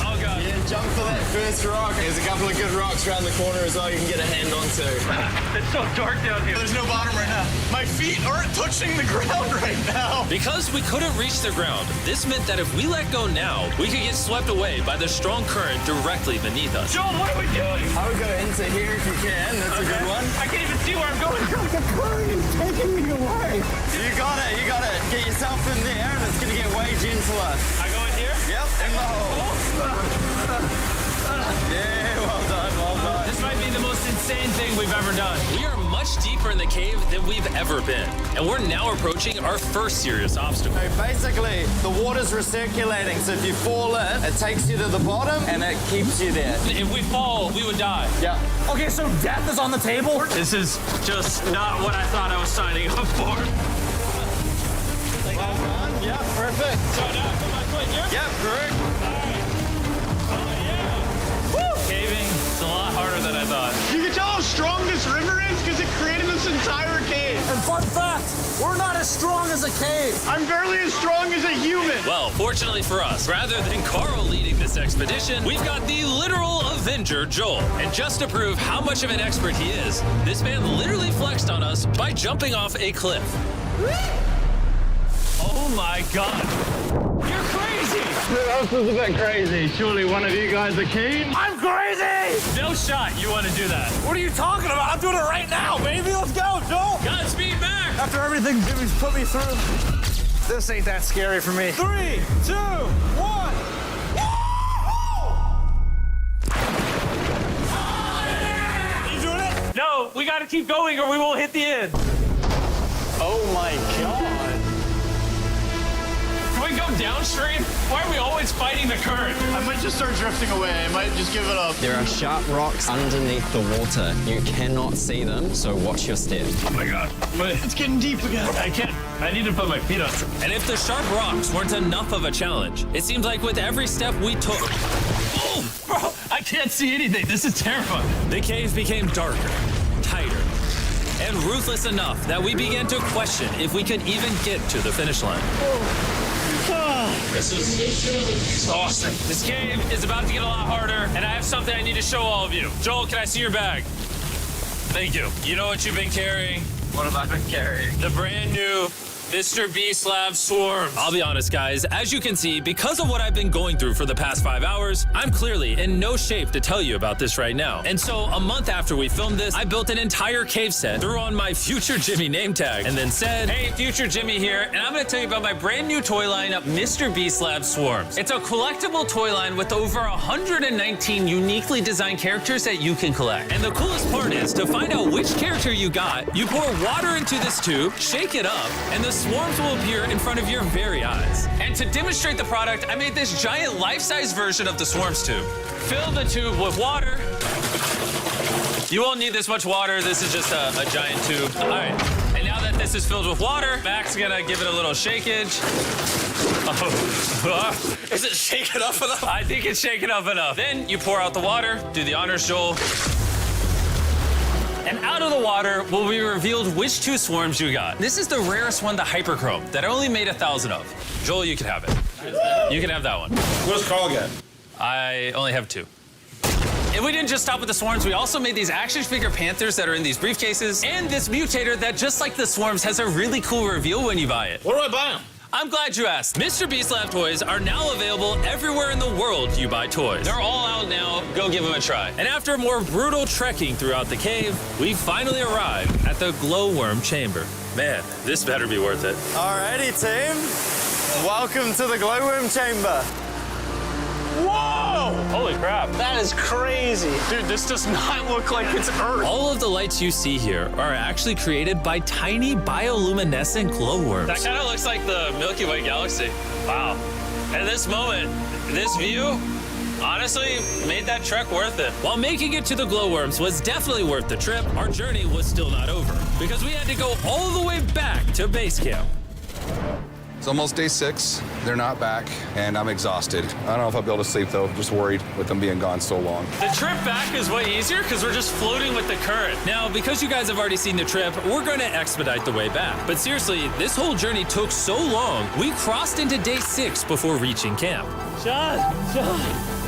Oh, God. Yeah, jump for that first rock. There's a couple of good rocks around the corner as well you can get a hand onto. It's so dark down here. There's no bottom right now. My feet aren't touching the ground right now. Because we couldn't reach the ground, this meant that if we let go now, we could get swept away by the strong current directly beneath us. Joel, what are we doing? I would go into here if you can. That's a good one. I can't even see where I'm going. The current is taking me away. You got it. You got it. Get yourself in there, and it's gonna get way gentler. I go in here? Yep, in the hole. Yeah, well done, well done. This might be the most insane thing we've ever done. We are much deeper in the cave than we've ever been, and we're now approaching our first serious obstacle. So basically, the water's recirculating, so if you fall in, it takes you to the bottom, and it keeps you there. If we fall, we would die. Yeah. Okay, so death is on the table? This is just not what I thought I was signing up for. Well done. Yeah, perfect. So now I put my foot here? Yep, correct. Caving, it's a lot harder than I thought. You can tell how strong this river is because it created this entire cave. And fun fact, we're not as strong as a cave. I'm barely as strong as a human. Well, fortunately for us, rather than Carl leading this expedition, we've got the literal Avenger, Joel. And just to prove how much of an expert he is, this man literally flexed on us by jumping off a cliff. Oh my God. You're crazy! This is a bit crazy. Surely one of you guys are keen? I'm crazy! No shot you want to do that. What are you talking about? I'm doing it right now, baby. Let's go, Joel. Godspeed, Mac! After everything Jimmy's put me through, this ain't that scary for me. 3, 2, 1. You doing it? No, we gotta keep going or we won't hit the end. Oh my God. Can we go downstream? Why are we always fighting the current? I might just start drifting away. I might just give it up. There are sharp rocks underneath the water. You cannot see them, so watch your step. Oh my God. It's getting deep again. I can't. I need to put my feet on some. And if the sharp rocks weren't enough of a challenge, it seems like with every step we took... Oh, bro, I can't see anything. This is terrifying. The cave became darker, tighter, and ruthless enough that we began to question if we could even get to the finish line. This is exhausting. This cave is about to get a lot harder, and I have something I need to show all of you. Joel, can I see your bag? Thank you. You know what you've been carrying? What have I been carrying? The brand new Mr. Beast Lab Swarms. I'll be honest, guys. As you can see, because of what I've been going through for the past 5 hours, I'm clearly in no shape to tell you about this right now. And so, a month after we filmed this, I built an entire cave set, threw on my Future Jimmy name tag, and then said, hey, Future Jimmy here, and I'm gonna tell you about my brand new toy line, Mr. Beast Lab Swarms. It's a collectible toy line with over 119 uniquely designed characters that you can collect. And the coolest part is, to find out which character you got, you pour water into this tube, shake it up, and the swarms will appear in front of your very eyes. And to demonstrate the product, I made this giant life-size version of the swarms tube. Fill the tube with water. You won't need this much water. This is just a giant tube. All right. And now that this is filled with water, Mac's gonna give it a little shakeage. Oh. Is it shaken up enough? I think it's shaken up enough. Then you pour out the water. Do the honors, Joel. And out of the water will be revealed which 2 swarms you got. This is the rarest one, the Hyperchrome, that I only made 1,000 of. Joel, you can have it. You can have that one. Where's Carl get? I only have 2. And we didn't just stop with the swarms, we also made these action figure panthers that are in these briefcases, and this mutator that, just like the swarms, has a really cool reveal when you buy it. Where do I buy them? I'm glad you asked. Mr. Beast Lab toys are now available everywhere in the world you buy toys. They're all out now. Go give them a try. And after more brutal trekking throughout the cave, we finally arrived at the glowworm chamber. Man, this better be worth it. Alrighty, team. Welcome to the glowworm chamber. Whoa! Holy crap. That is crazy. Dude, this does not look like it's Earth. All of the lights you see here are actually created by tiny bioluminescent glowworms. That kind of looks like the Milky Way galaxy. Wow. And this moment, this view, honestly, made that trek worth it. While making it to the glowworms was definitely worth the trip, our journey was still not over because we had to go all the way back to base camp. It's almost day 6. They're not back, and I'm exhausted. I don't know if I'll be able to sleep, though. Just worried with them being gone so long. The trip back is way easier because we're just floating with the current. Now, because you guys have already seen the trip, we're going to expedite the way back. But seriously, this whole journey took so long, we crossed into day 6 before reaching camp. John.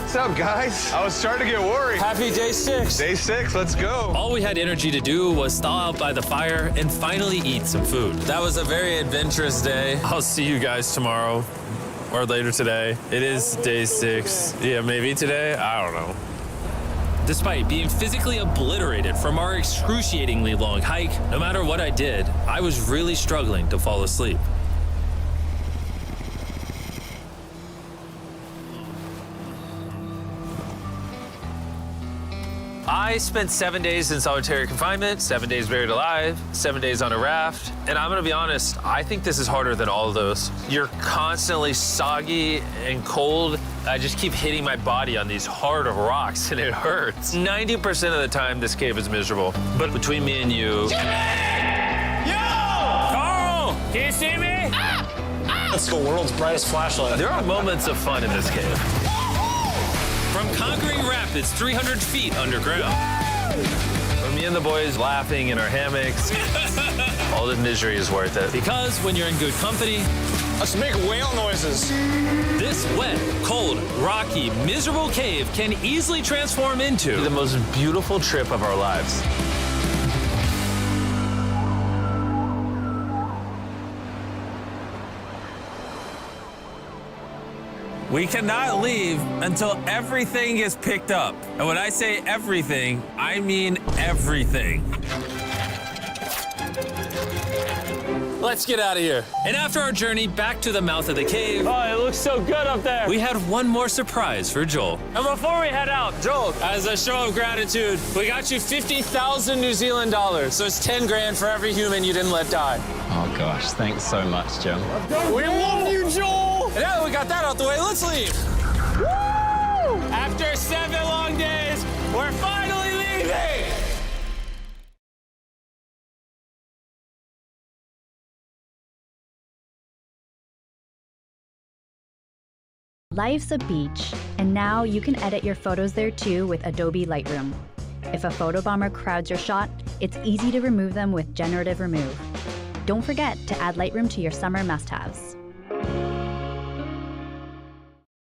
What's up, guys? I was starting to get worried. Happy day 6. Day 6, let's go. All we had energy to do was thaw out by the fire and finally eat some food. That was a very adventurous day. I'll see you guys tomorrow or later today. It is day 6. Yeah, maybe today. I don't know. Despite being physically obliterated from our excruciatingly long hike, no matter what I did, I was really struggling to fall asleep. I spent 7 days in solitary confinement, 7 days buried alive, 7 days on a raft, and I'm gonna be honest, I think this is harder than all of those. You're constantly soggy and cold. I just keep hitting my body on these hard rocks and it hurts. 90% of the time, this cave is miserable. But between me and you... Jimmy! Yo! Carl, can you see me? That's the world's brightest flashlight. There are moments of fun in this cave. From conquering rapids 300 feet underground. From me and the boys laughing in our hammocks. All the misery is worth it. Because when you're in good company, let's make whale noises. This wet, cold, rocky, miserable cave can easily transform into the most beautiful trip of our lives. We cannot leave until everything is picked up. And when I say everything, I mean everything. Let's get out of here. And after our journey back to the mouth of the cave... Oh, it looks so good up there. We had one more surprise for Joel. And before we head out, Joel, as a show of gratitude, we got you 50,000 New Zealand dollars. So it's 10 grand for every human you didn't let die. Oh gosh, thanks so much, Jim. We love you, Joel. And now that we got that out the way, let's leave. Woo! After 7 long days, we're finally leaving. Life's a beach, and now you can edit your photos there too with Adobe Lightroom. If a photobomber crowds your shot, it's easy to remove them with Generative Remove. Don't forget to add Lightroom to your summer must-haves.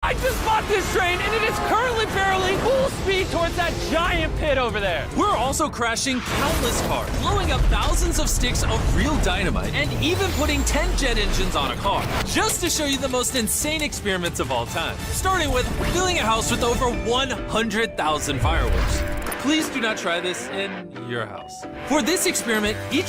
I just bought this train, and it is currently barreling full speed towards that giant pit over there. We're also crashing countless cars, blowing up thousands of sticks of real dynamite, and even putting 10 jet engines on a car, just to show you the most insane experiments of all time, starting with filling a house with over 100,000 fireworks. Please do not try this in your house. For this experiment, each